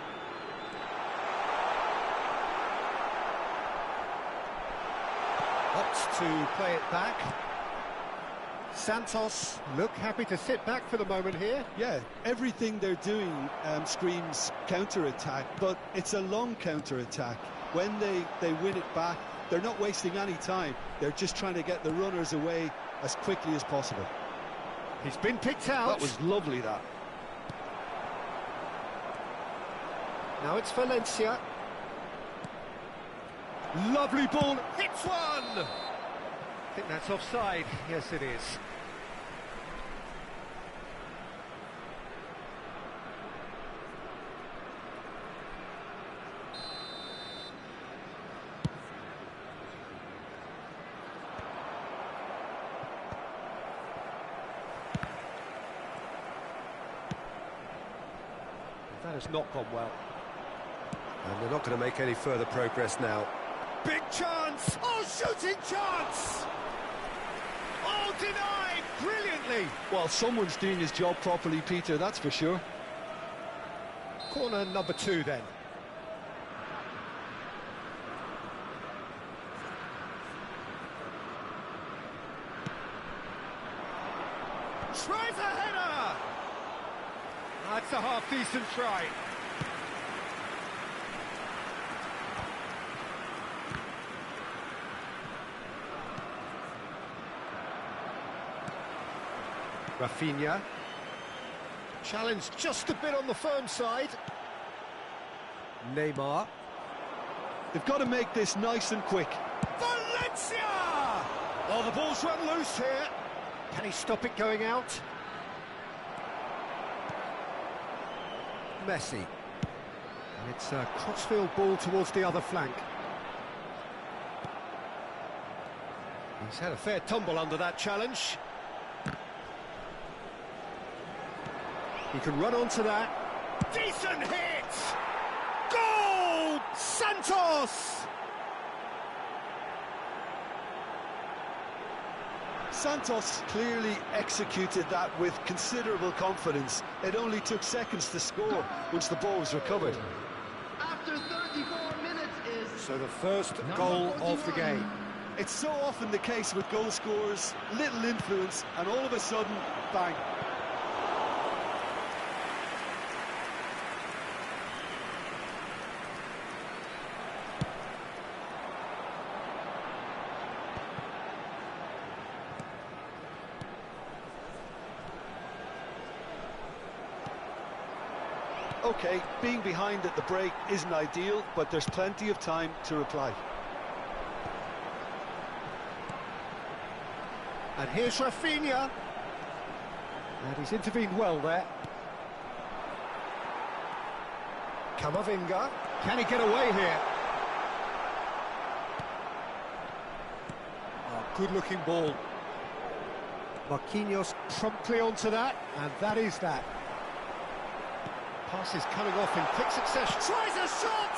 Opts to play it back. Santos look happy to sit back for the moment here. Yeah, everything they're doing screams counter-attack, but it's a long counter-attack. When they win it back, they're not wasting any time. They're just trying to get the runners away as quickly as possible. He's been picked out. That was lovely, that. Now it's Valencia. Lovely ball, hits one! I think that's offside. Yes, it is. That has not gone well. And they're not going to make any further progress now. Big chance! Oh, shooting chance! Oh, denied brilliantly! Well, someone's doing his job properly, Peter, that's for sure. Corner number 2 then. Tries a header! That's a half-decent try. Rafinha. Challenge just a bit on the firm side. Neymar. They've got to make this nice and quick. Valencia! Oh, the ball's run loose here. Can he stop it going out? Messi. And it's a crossfield ball towards the other flank. He's had a fair tumble under that challenge. He can run onto that. Decent hit! Goal! Santos! Santos clearly executed that with considerable confidence. It only took seconds to score once the ball was recovered. After 34 minutes is... So the first goal of the game. It's so often the case with goal scorers, little influence, and all of a sudden, bang. OK, being behind at the break isn't ideal, but there's plenty of time to reply. And here's Rafinha. And he's intervened well there. Camavinga. Can he get away here? Oh, good-looking ball. Marquinhos promptly onto that, and that is that. Pass is coming off in quick succession. Tries a shot!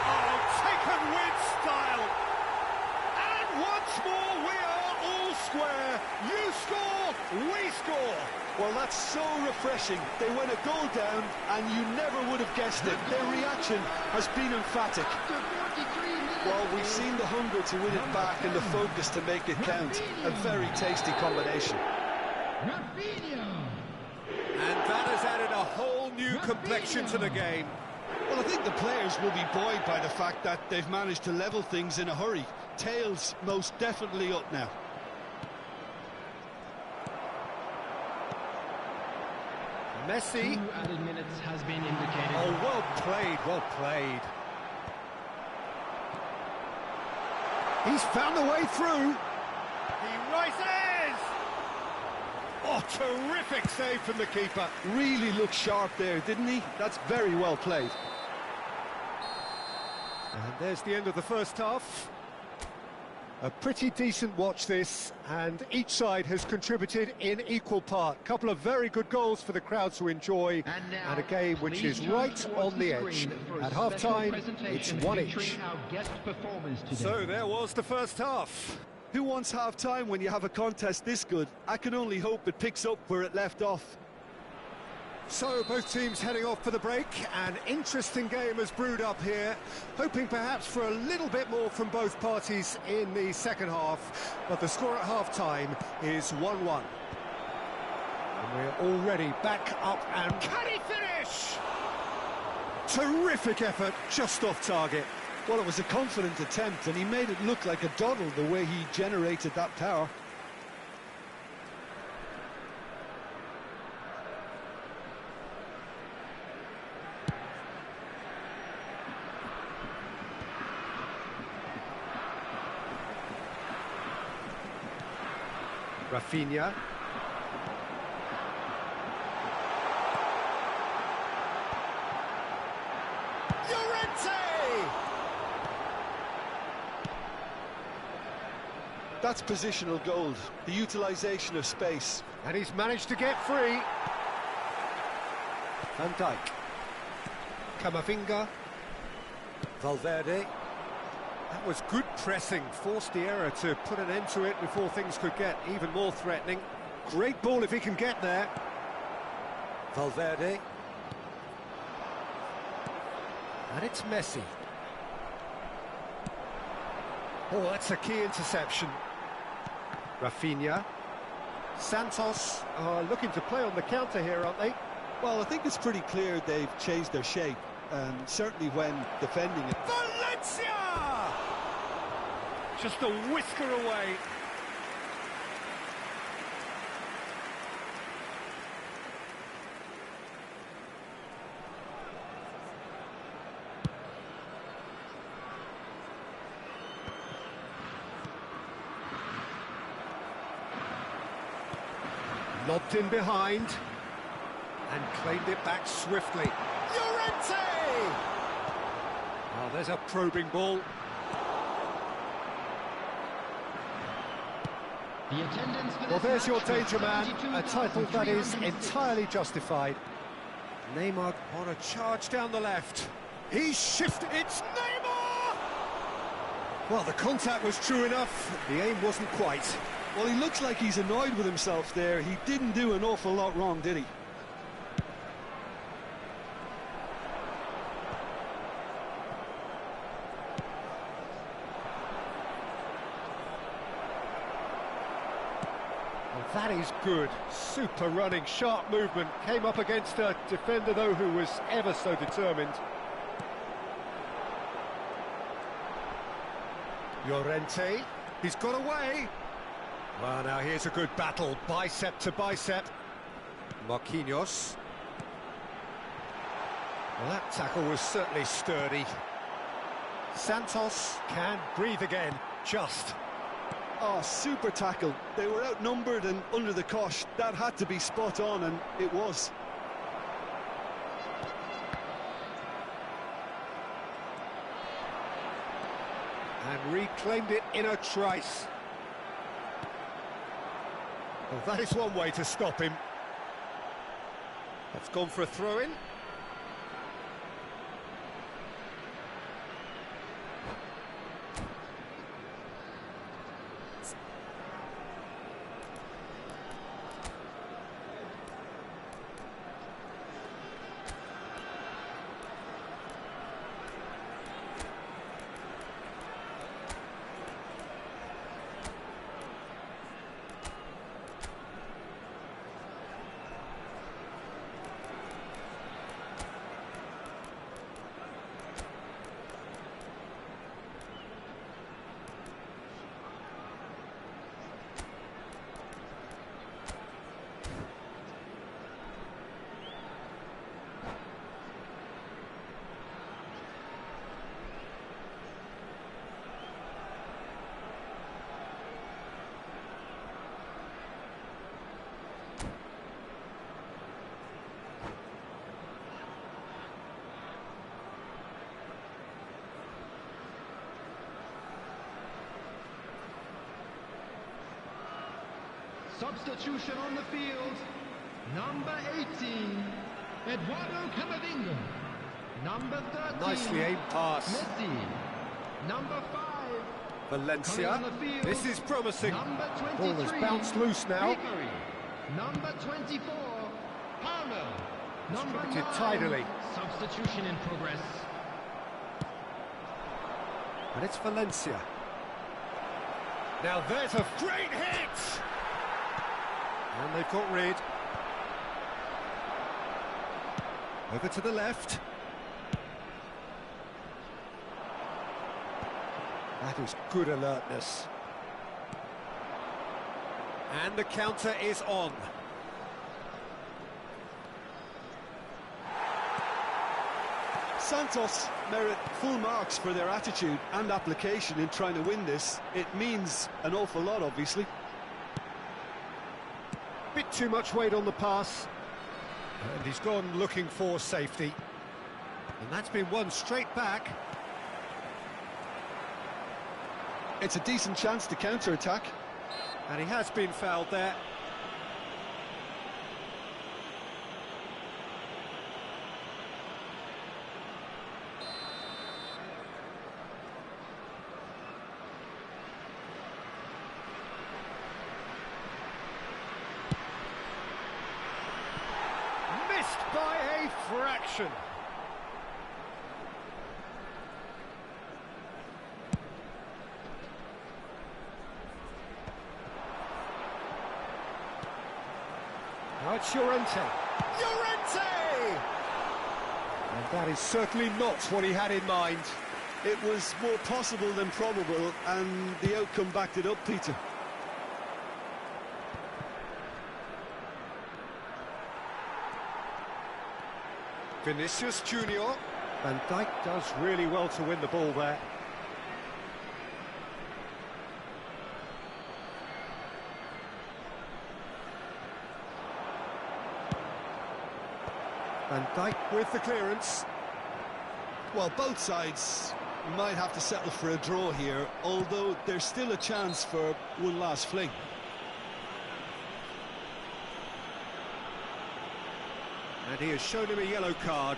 Oh, taken with style. And once more we are all square. You score, we score. Well, that's so refreshing. They went a goal down, and you never would have guessed it. Their reaction has been emphatic. Well, we've seen the hunger to win it back and the focus to make it count. A very tasty combination. And that has added a whole new complexion to the game. Well, I think the players will be buoyed by the fact that they've managed to level things in a hurry. Tails most definitely up now. Messi. 2 added minutes has been indicated. Oh, well played, well played. He's found the way through. He rises! Oh, terrific save from the keeper. Really looked sharp there, didn't he? That's very well played. And there's the end of the first half. A pretty decent watch this, and each side has contributed in equal part. Couple of very good goals for the crowd to enjoy, and a game which is right on the edge. At half-time, it's 1 each. So there was the first half. Who wants half-time when you have a contest this good? I can only hope it picks up where it left off. So both teams heading off for the break. An interesting game has brewed up here, hoping perhaps for a little bit more from both parties in the second half, but the score at half-time is 1-1. And we're already back up, and can he finish? Terrific effort, just off target. Well, it was a confident attempt, and he made it look like a doddle the way he generated that power. Rafinha. That's positional gold, the utilisation of space. And he's managed to get free. Van Dijk. Camavinga. Valverde. That was good pressing, forced the error to put an end to it before things could get even more threatening. Great ball if he can get there. Valverde. And it's Messi. Oh, that's a key interception. Rafinha. Santos are looking to play on the counter here, aren't they? Well, I think it's pretty clear they've changed their shape, and certainly when defending it. Valencia! Just a whisker away. Lobbed in behind and claimed it back swiftly. Llorente! Oh, there's a probing ball. Well, there's your danger man, a title that is entirely justified. Neymar on a charge down the left. He's shifted. It's Neymar! Well, the contact was true enough. The aim wasn't quite. Well, he looks like he's annoyed with himself there. He didn't do an awful lot wrong, did he? Well, that is good. Super running, sharp movement. Came up against a defender, though, who was ever so determined. Llorente. He's got away. Well, now here's a good battle, bicep to bicep. Marquinhos. Well, that tackle was certainly sturdy. Santos can breathe again, just. Oh, super tackle. They were outnumbered and under the cosh. That had to be spot on, and it was. And reclaimed it in a trice. Well, that is one way to stop him. That's gone for a throw-in. Substitution on the field. Number 18, Eduardo Camavinga. Number 13, Nicely aimed pass. Messi. Number 5, Valencia. coming on the field, This is promising. Number Ball has 23, bounced loose now. Vicario. Number 24, Palmer. Number Distributed 9, tidily. Substitution in progress. And it's Valencia. Now there's a great hit! And they've got rid. Over to the left. That is good alertness. And the counter is on. Santos merit full marks for their attitude and application in trying to win this. It means an awful lot, obviously. Bit too much weight on the pass. And he's gone looking for safety. And that's been won straight back. It's a decent chance to counter-attack. And he has been fouled there. Missed by a fraction. Now it's Llorente. Llorente! And that is certainly not what he had in mind. It was more possible than probable, and the outcome backed it up, Peter. Vinicius Junior. Van Dijk does really well to win the ball there. Van Dijk with the clearance. Well, both sides might have to settle for a draw here, although there's still a chance for one last fling. And he has shown him a yellow card.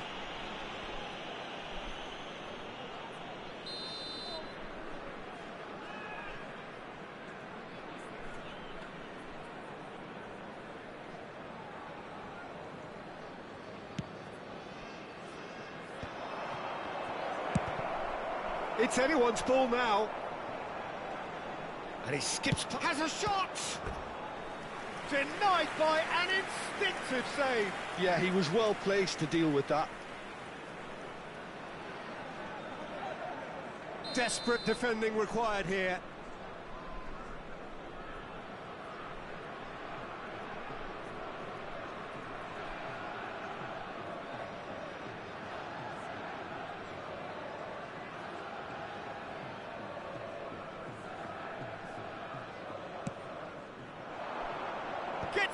It's anyone's ball now. And he skips, has a shot! Denied by an instinctive save. Yeah, he was well placed to deal with that. Desperate defending required here.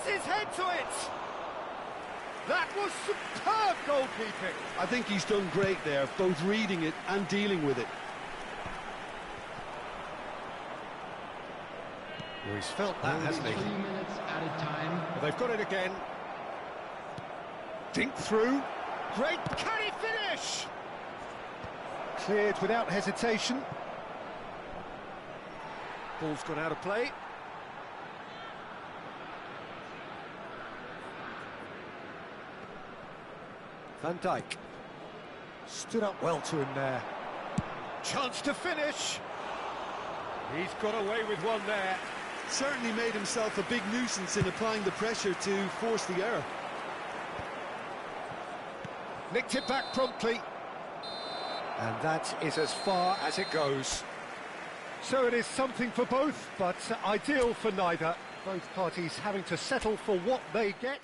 Puts his head to it! That was superb goalkeeping! I think he's done great there, both reading it and dealing with it. Well, he's felt that, hasn't he? 3 minutes at a time. Well, they've got it again. Dink through. Great, can he finish? Cleared without hesitation. Ball's gone out of play. Van Dijk stood up well to him there. Chance to finish. He's got away with one there. Certainly made himself a big nuisance in applying the pressure to force the error. Nicked it back promptly. And that is as far as it goes. So it is something for both, but ideal for neither. Both parties having to settle for what they get.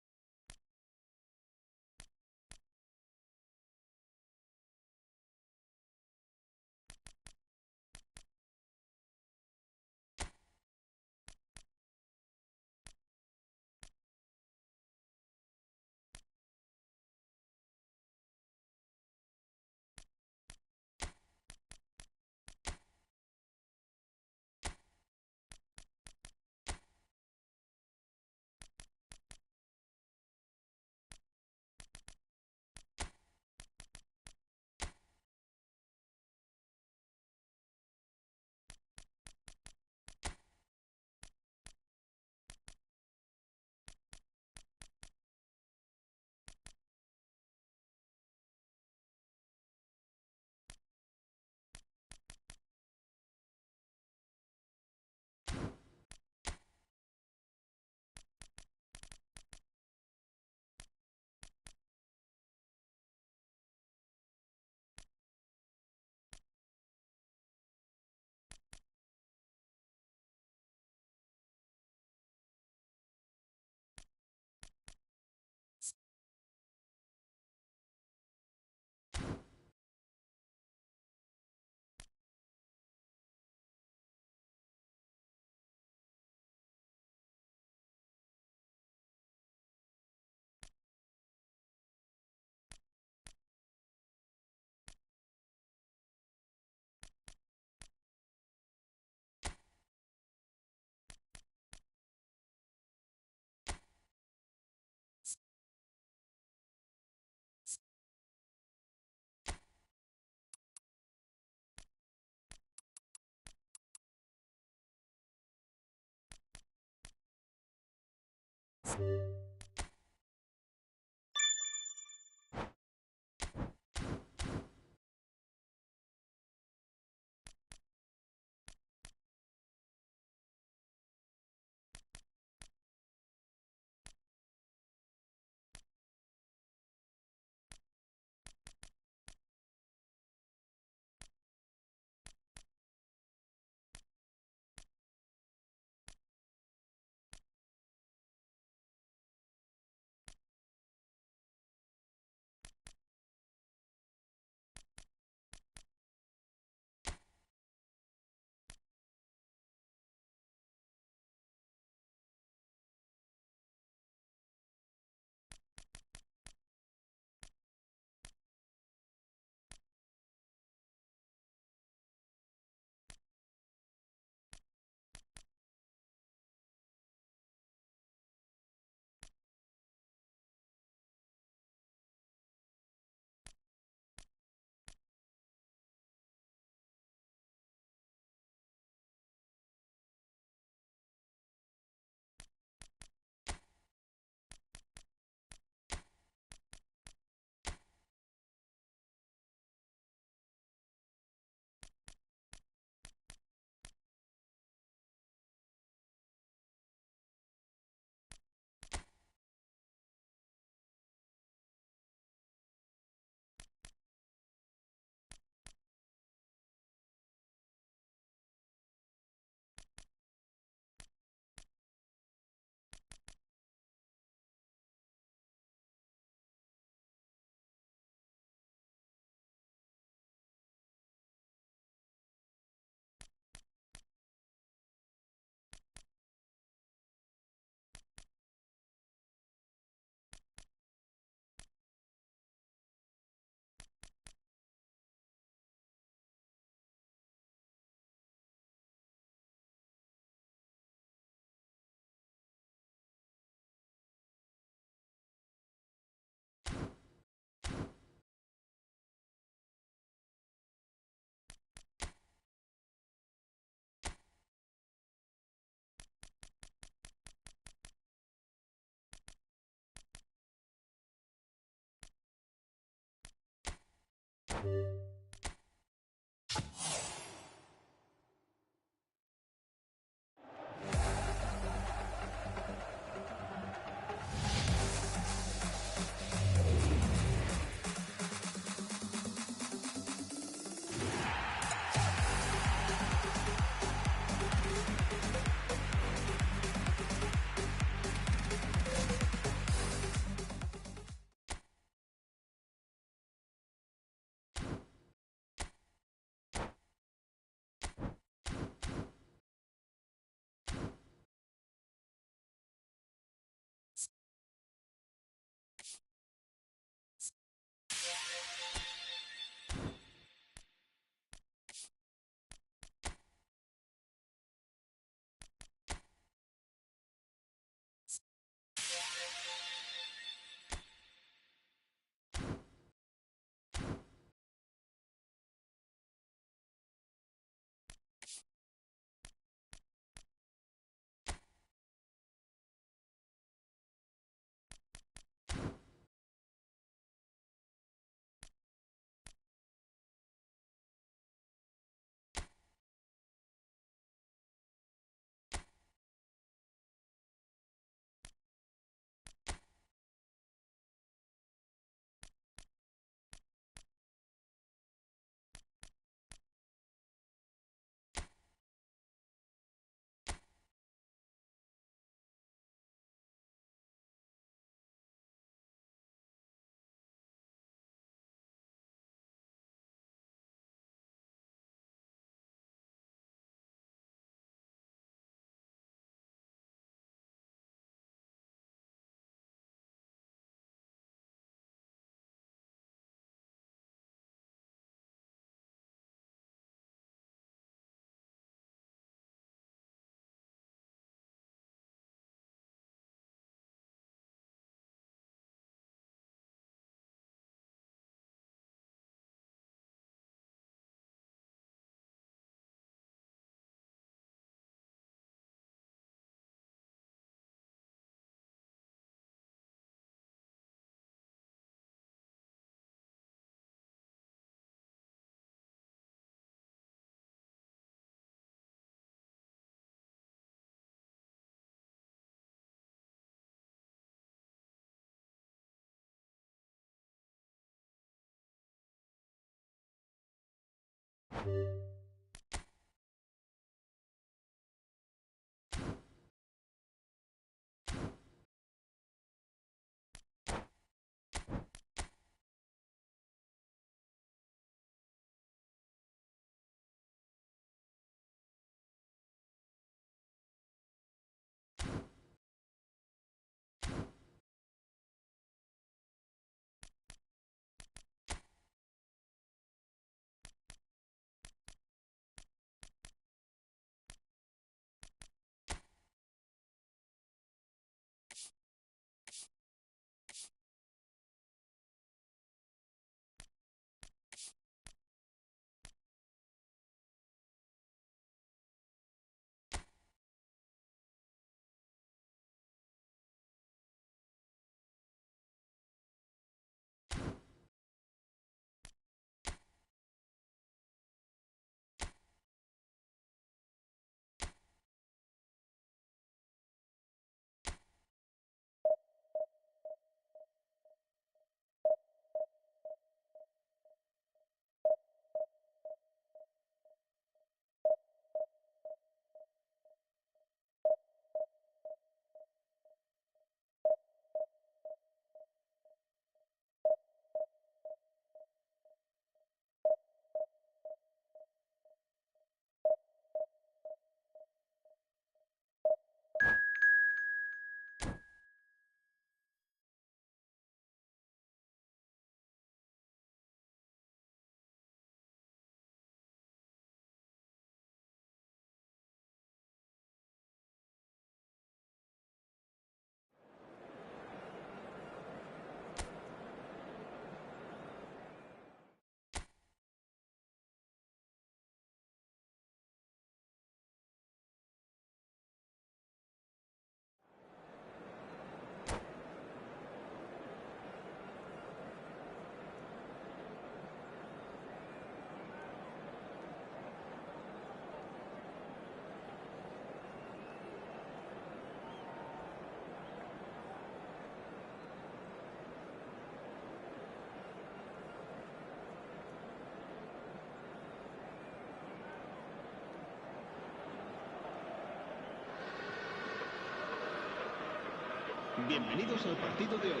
Bienvenidos al partido de hoy.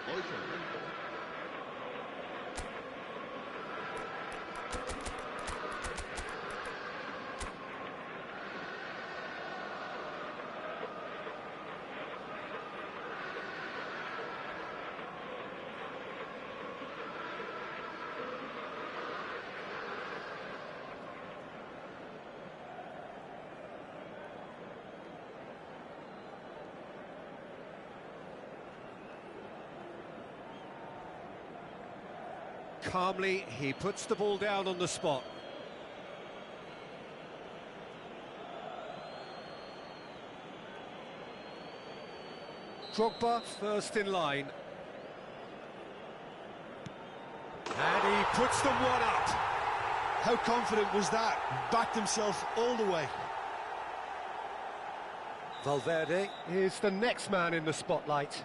Hoy se enfrentan. Calmly, he puts the ball down on the spot. Drogba first in line. And he puts them one up. How confident was that? Backed himself all the way. Valverde is the next man in the spotlight.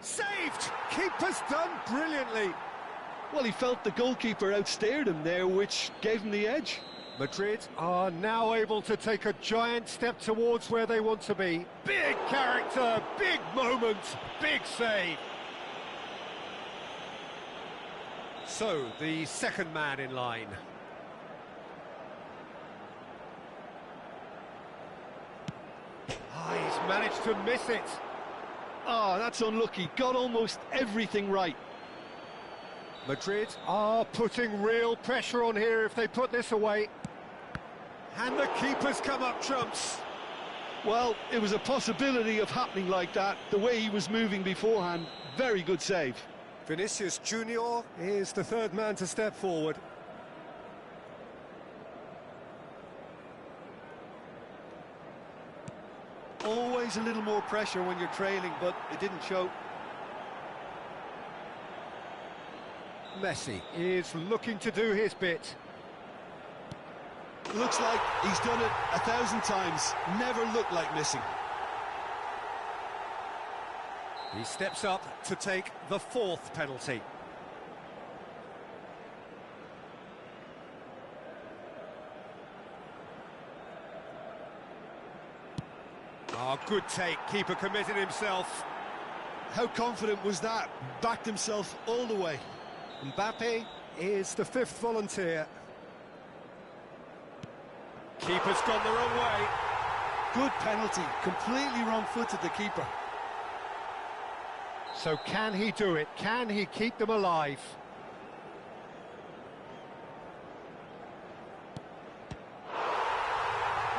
Saved! Keeper's done brilliantly. Well, he felt the goalkeeper outstared him there, which gave him the edge. Madrid are now able to take a giant step towards where they want to be. Big character, big moment, big save. So, the second man in line. Ah, he's managed to miss it. Oh, that's unlucky. Got almost everything right. Madrid are putting real pressure on here if they put this away. And the keeper's come up trumps. Well, it was a possibility of happening like that. The way he was moving beforehand, very good save. Vinicius Junior is the third man to step forward. Always a little more pressure when you're trailing, but it didn't show. Messi is looking to do his bit. Looks like he's done it 1,000 times. Never looked like missing. He steps up to take the fourth penalty. Oh, good take. Keeper committed himself. How confident was that? Backed himself all the way. Mbappe is the fifth volunteer. Keeper's gone the wrong way. Good penalty. Completely wrong-footed, the keeper. So can he do it? Can he keep them alive?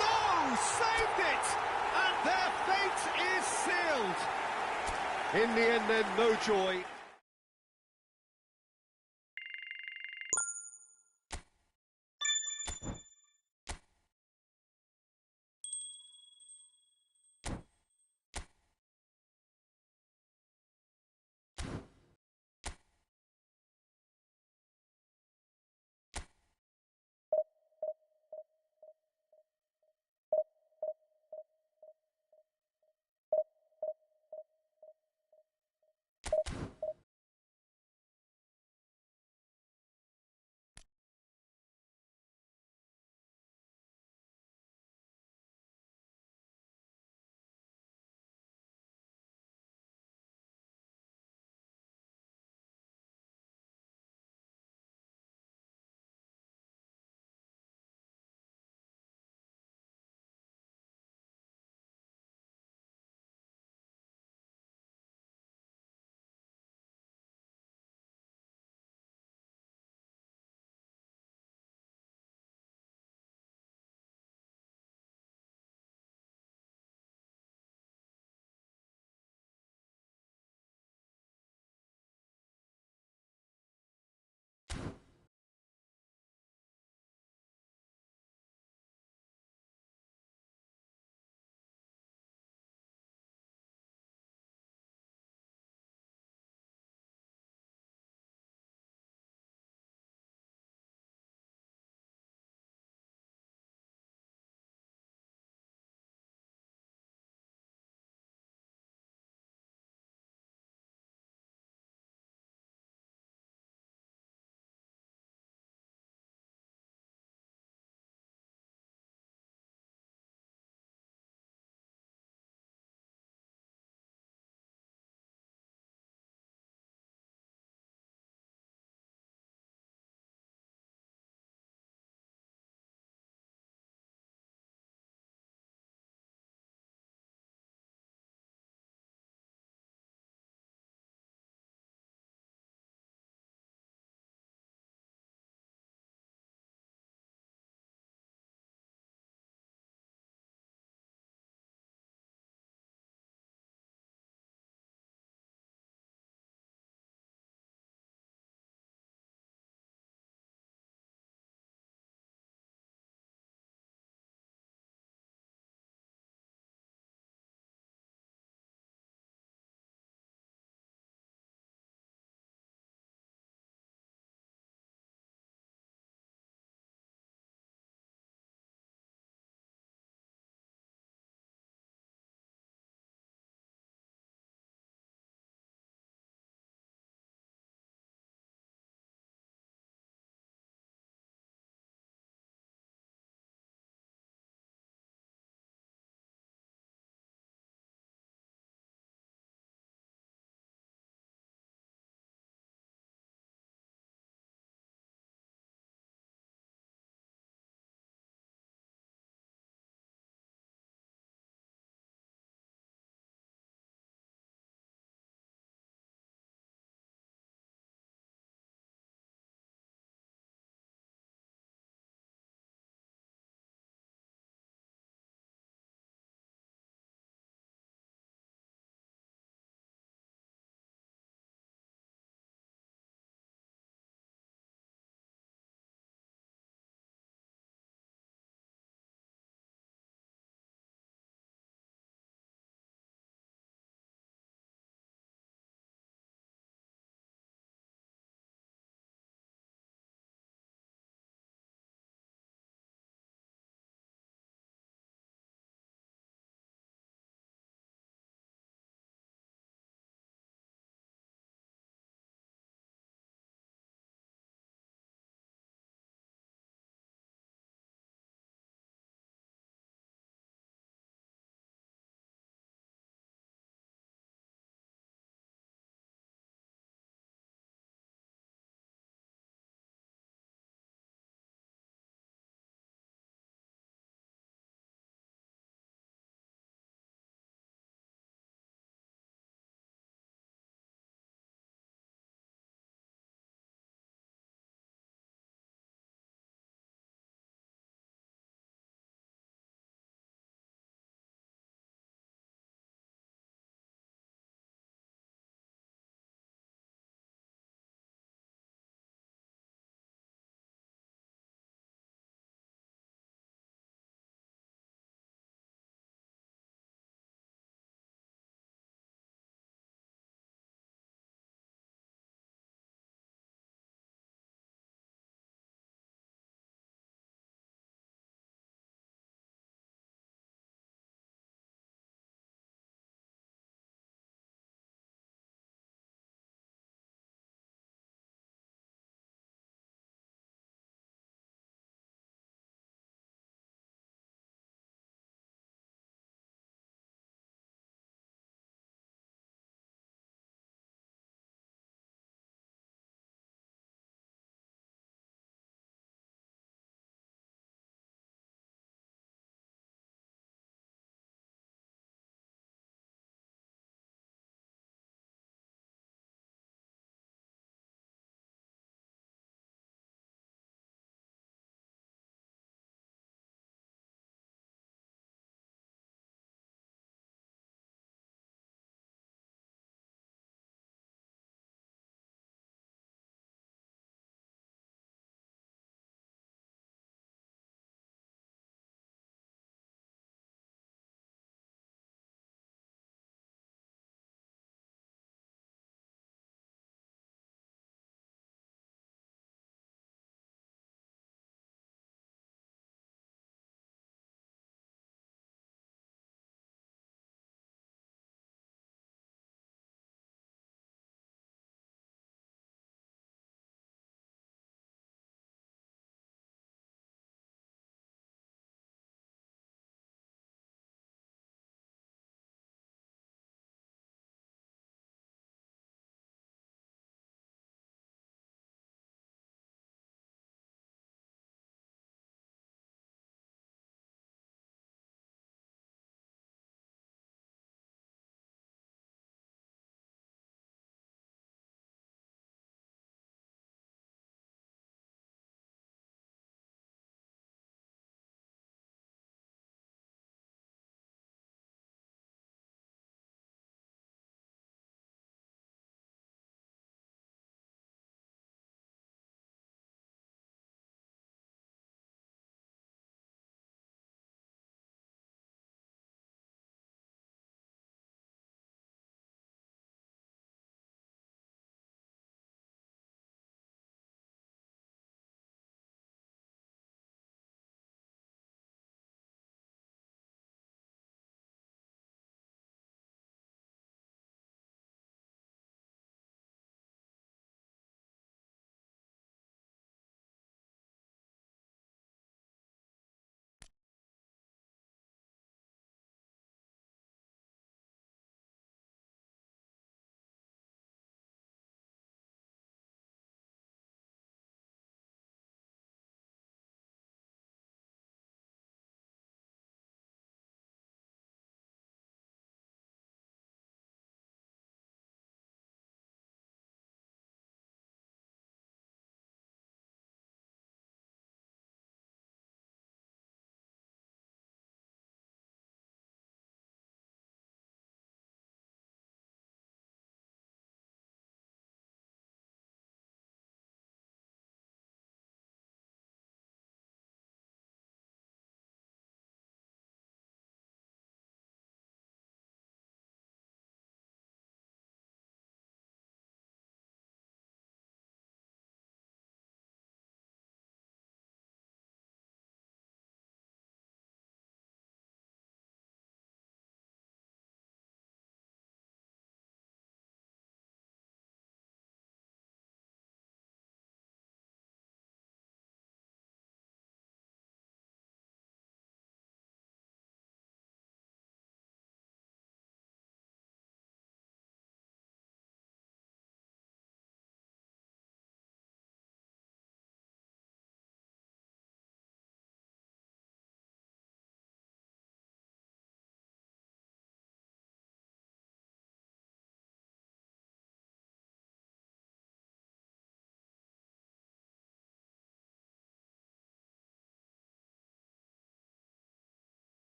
No! Saved it! And their fate is sealed. In the end, then, no joy.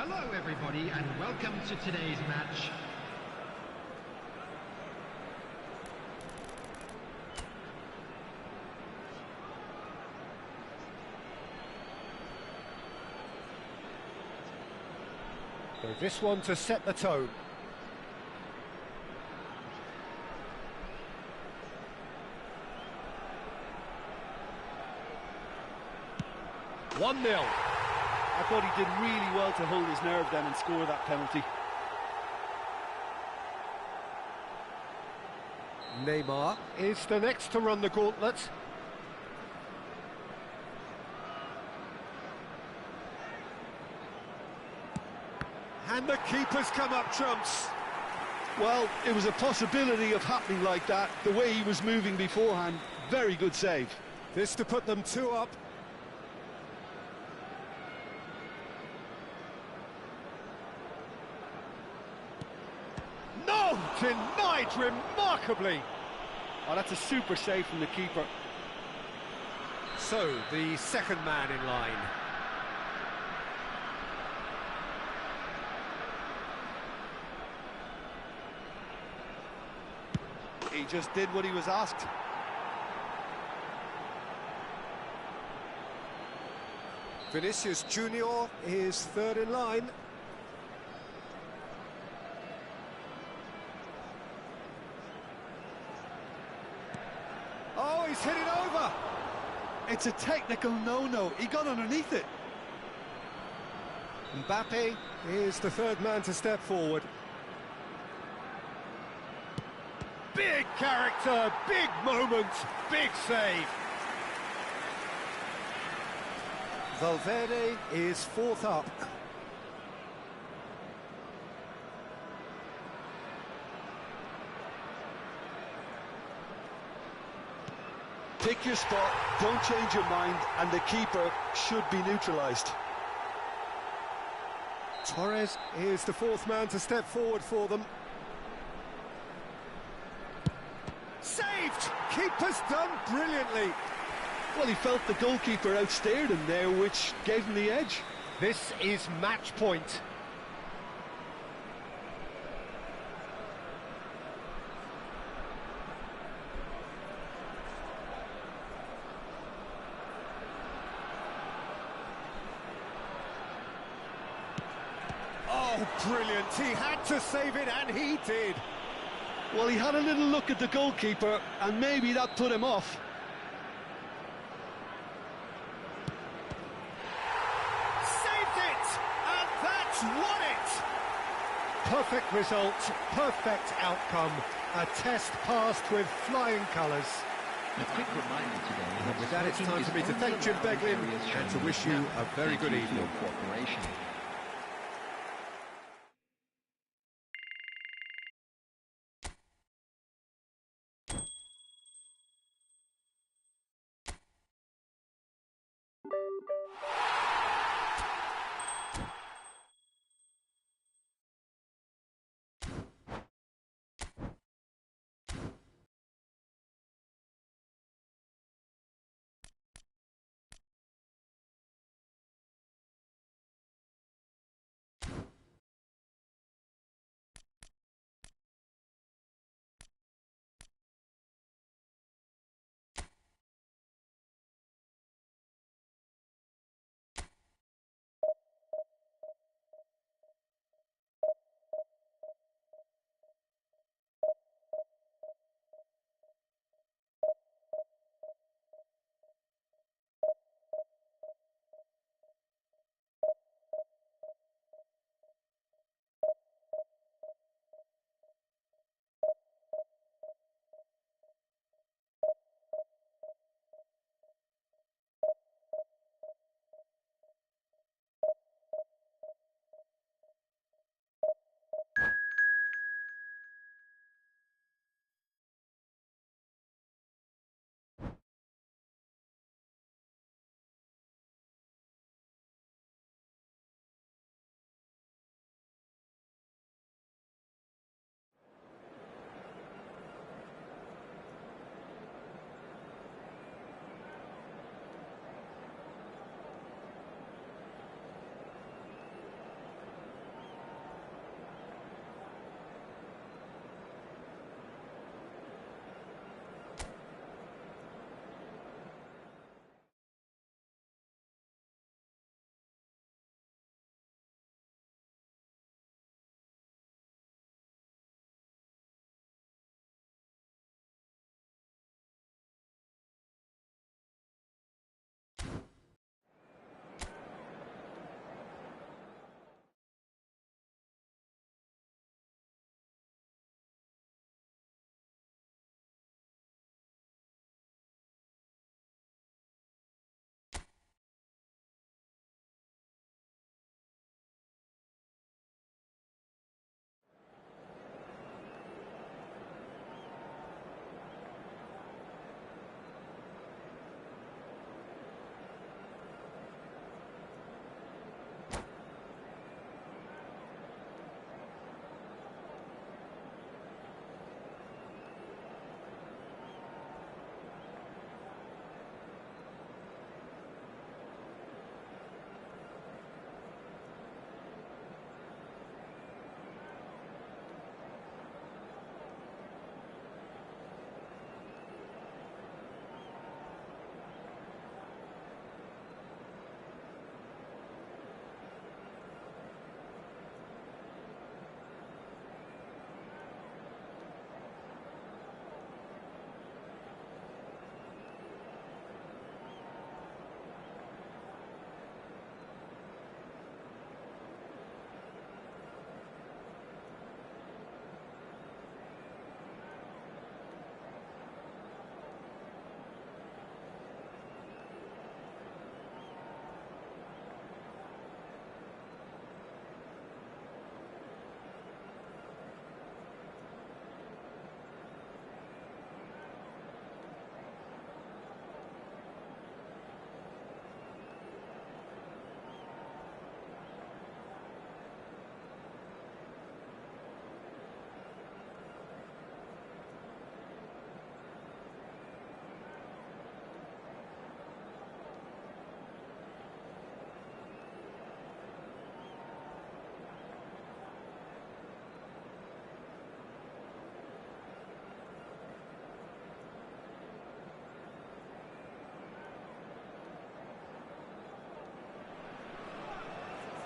Hello everybody and welcome to today's match. So this one to set the tone. One 0. I thought he did really well to hold his nerve then and score that penalty. Neymar is the next to run the gauntlet. And the keeper's come up trumps. Well, it was a possibility of happening like that, the way he was moving beforehand. Very good save. This to put them 2 up. No! Denied remarkably. Oh, that's a super save from the keeper. So, the second man in line. He just did what he was asked. Vinicius Junior is third in line. Oh, he's hit it over. It's a technical no-no. He got underneath it. Mbappe is the third man to step forward. Big character, big moment, big save. Valverde is fourth up. Pick your spot, don't change your mind, and the keeper should be neutralised. Torres is the fourth man to step forward for them. Saved! Keeper's done brilliantly. Well, he felt the goalkeeper outstared him there, which gave him the edge. This is match point. Oh, brilliant. He had to save it, and he did. Well, he had a little look at the goalkeeper, and maybe that put him off. Saved it! And that's won it! Perfect result, perfect outcome. A test passed with flying colours. A quick reminder today that With that, it's time for me to thank Jim Beglin and to wish you a very good evening. Cooperation.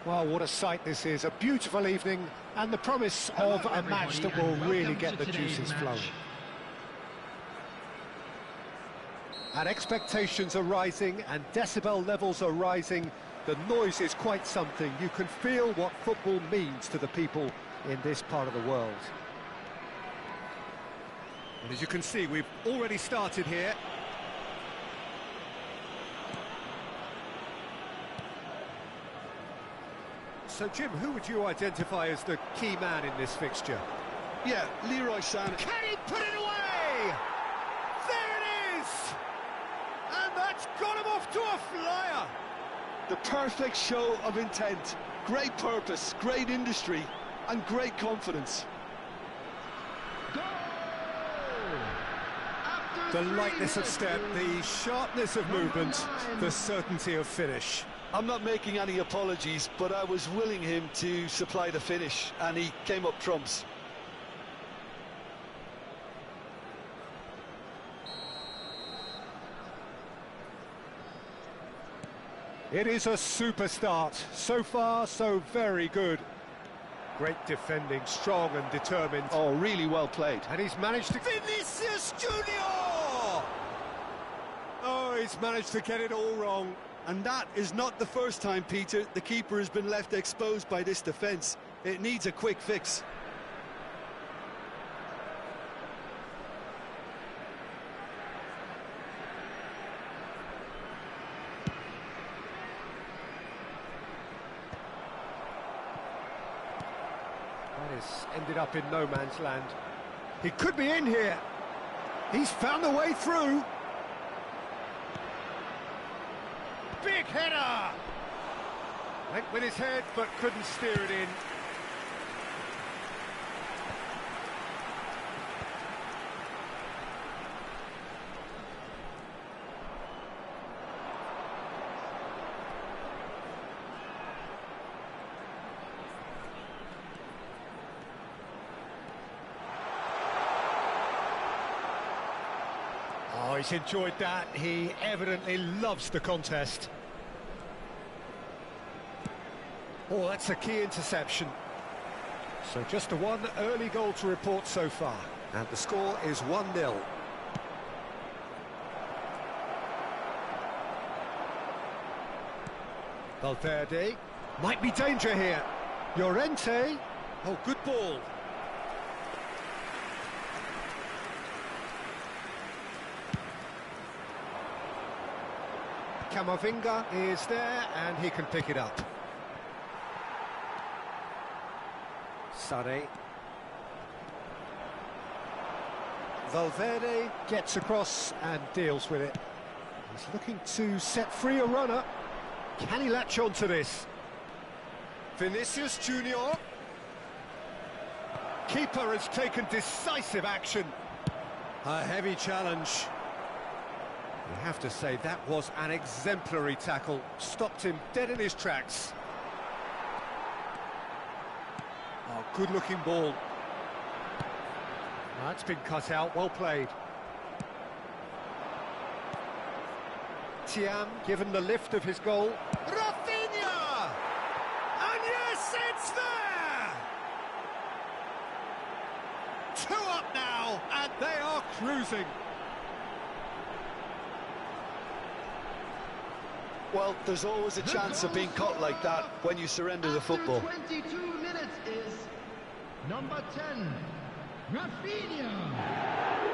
Well, what a sight this is. A beautiful evening and the promise of a match that will really get the juices flowing. And expectations are rising and decibel levels are rising. The noise is quite something. You can feel what football means to the people in this part of the world. And as you can see, we've already started here. So, Jim, who would you identify as the key man in this fixture? Yeah, Leroy Sané. Can he put it away? There it is! And that's got him off to a flyer! The perfect show of intent. Great purpose, great industry, and great confidence. The lightness of step, the sharpness of movement, the certainty of finish. I'm not making any apologies, but I was willing him to supply the finish, and he came up trumps. It is a super start. So far, so very good. Great defending, strong and determined. Oh, really well played. And he's managed to... Vinicius Junior! Oh, he's managed to get it all wrong. And that is not the first time, Peter, the keeper has been left exposed by this defence. It needs a quick fix. That has ended up in no man's land. He could be in here. He's found the way through. Big header! Went with his head, but couldn't steer it in. Oh, he's enjoyed that. He evidently loves the contest. Oh, that's a key interception. So just the one early goal to report so far. And the score is 1-0. Valverde. Might be danger here. Llorente. Oh, good ball. Camavinga is there, and he can pick it up. Sané. Valverde gets across and deals with it. He's looking to set free a runner. Can he latch on to this? Vinicius Junior. Keeper has taken decisive action. A heavy challenge. You have to say that was an exemplary tackle. Stopped him dead in his tracks. Oh, good-looking ball. That's been cut out, well played. Thiam given the lift of his goal. Rafinha! And yes, it's there! 2 up now, and they are cruising. Well, there's always a chance of being caught like that when you surrender the football. 22 minutes is number 10, Rafinha.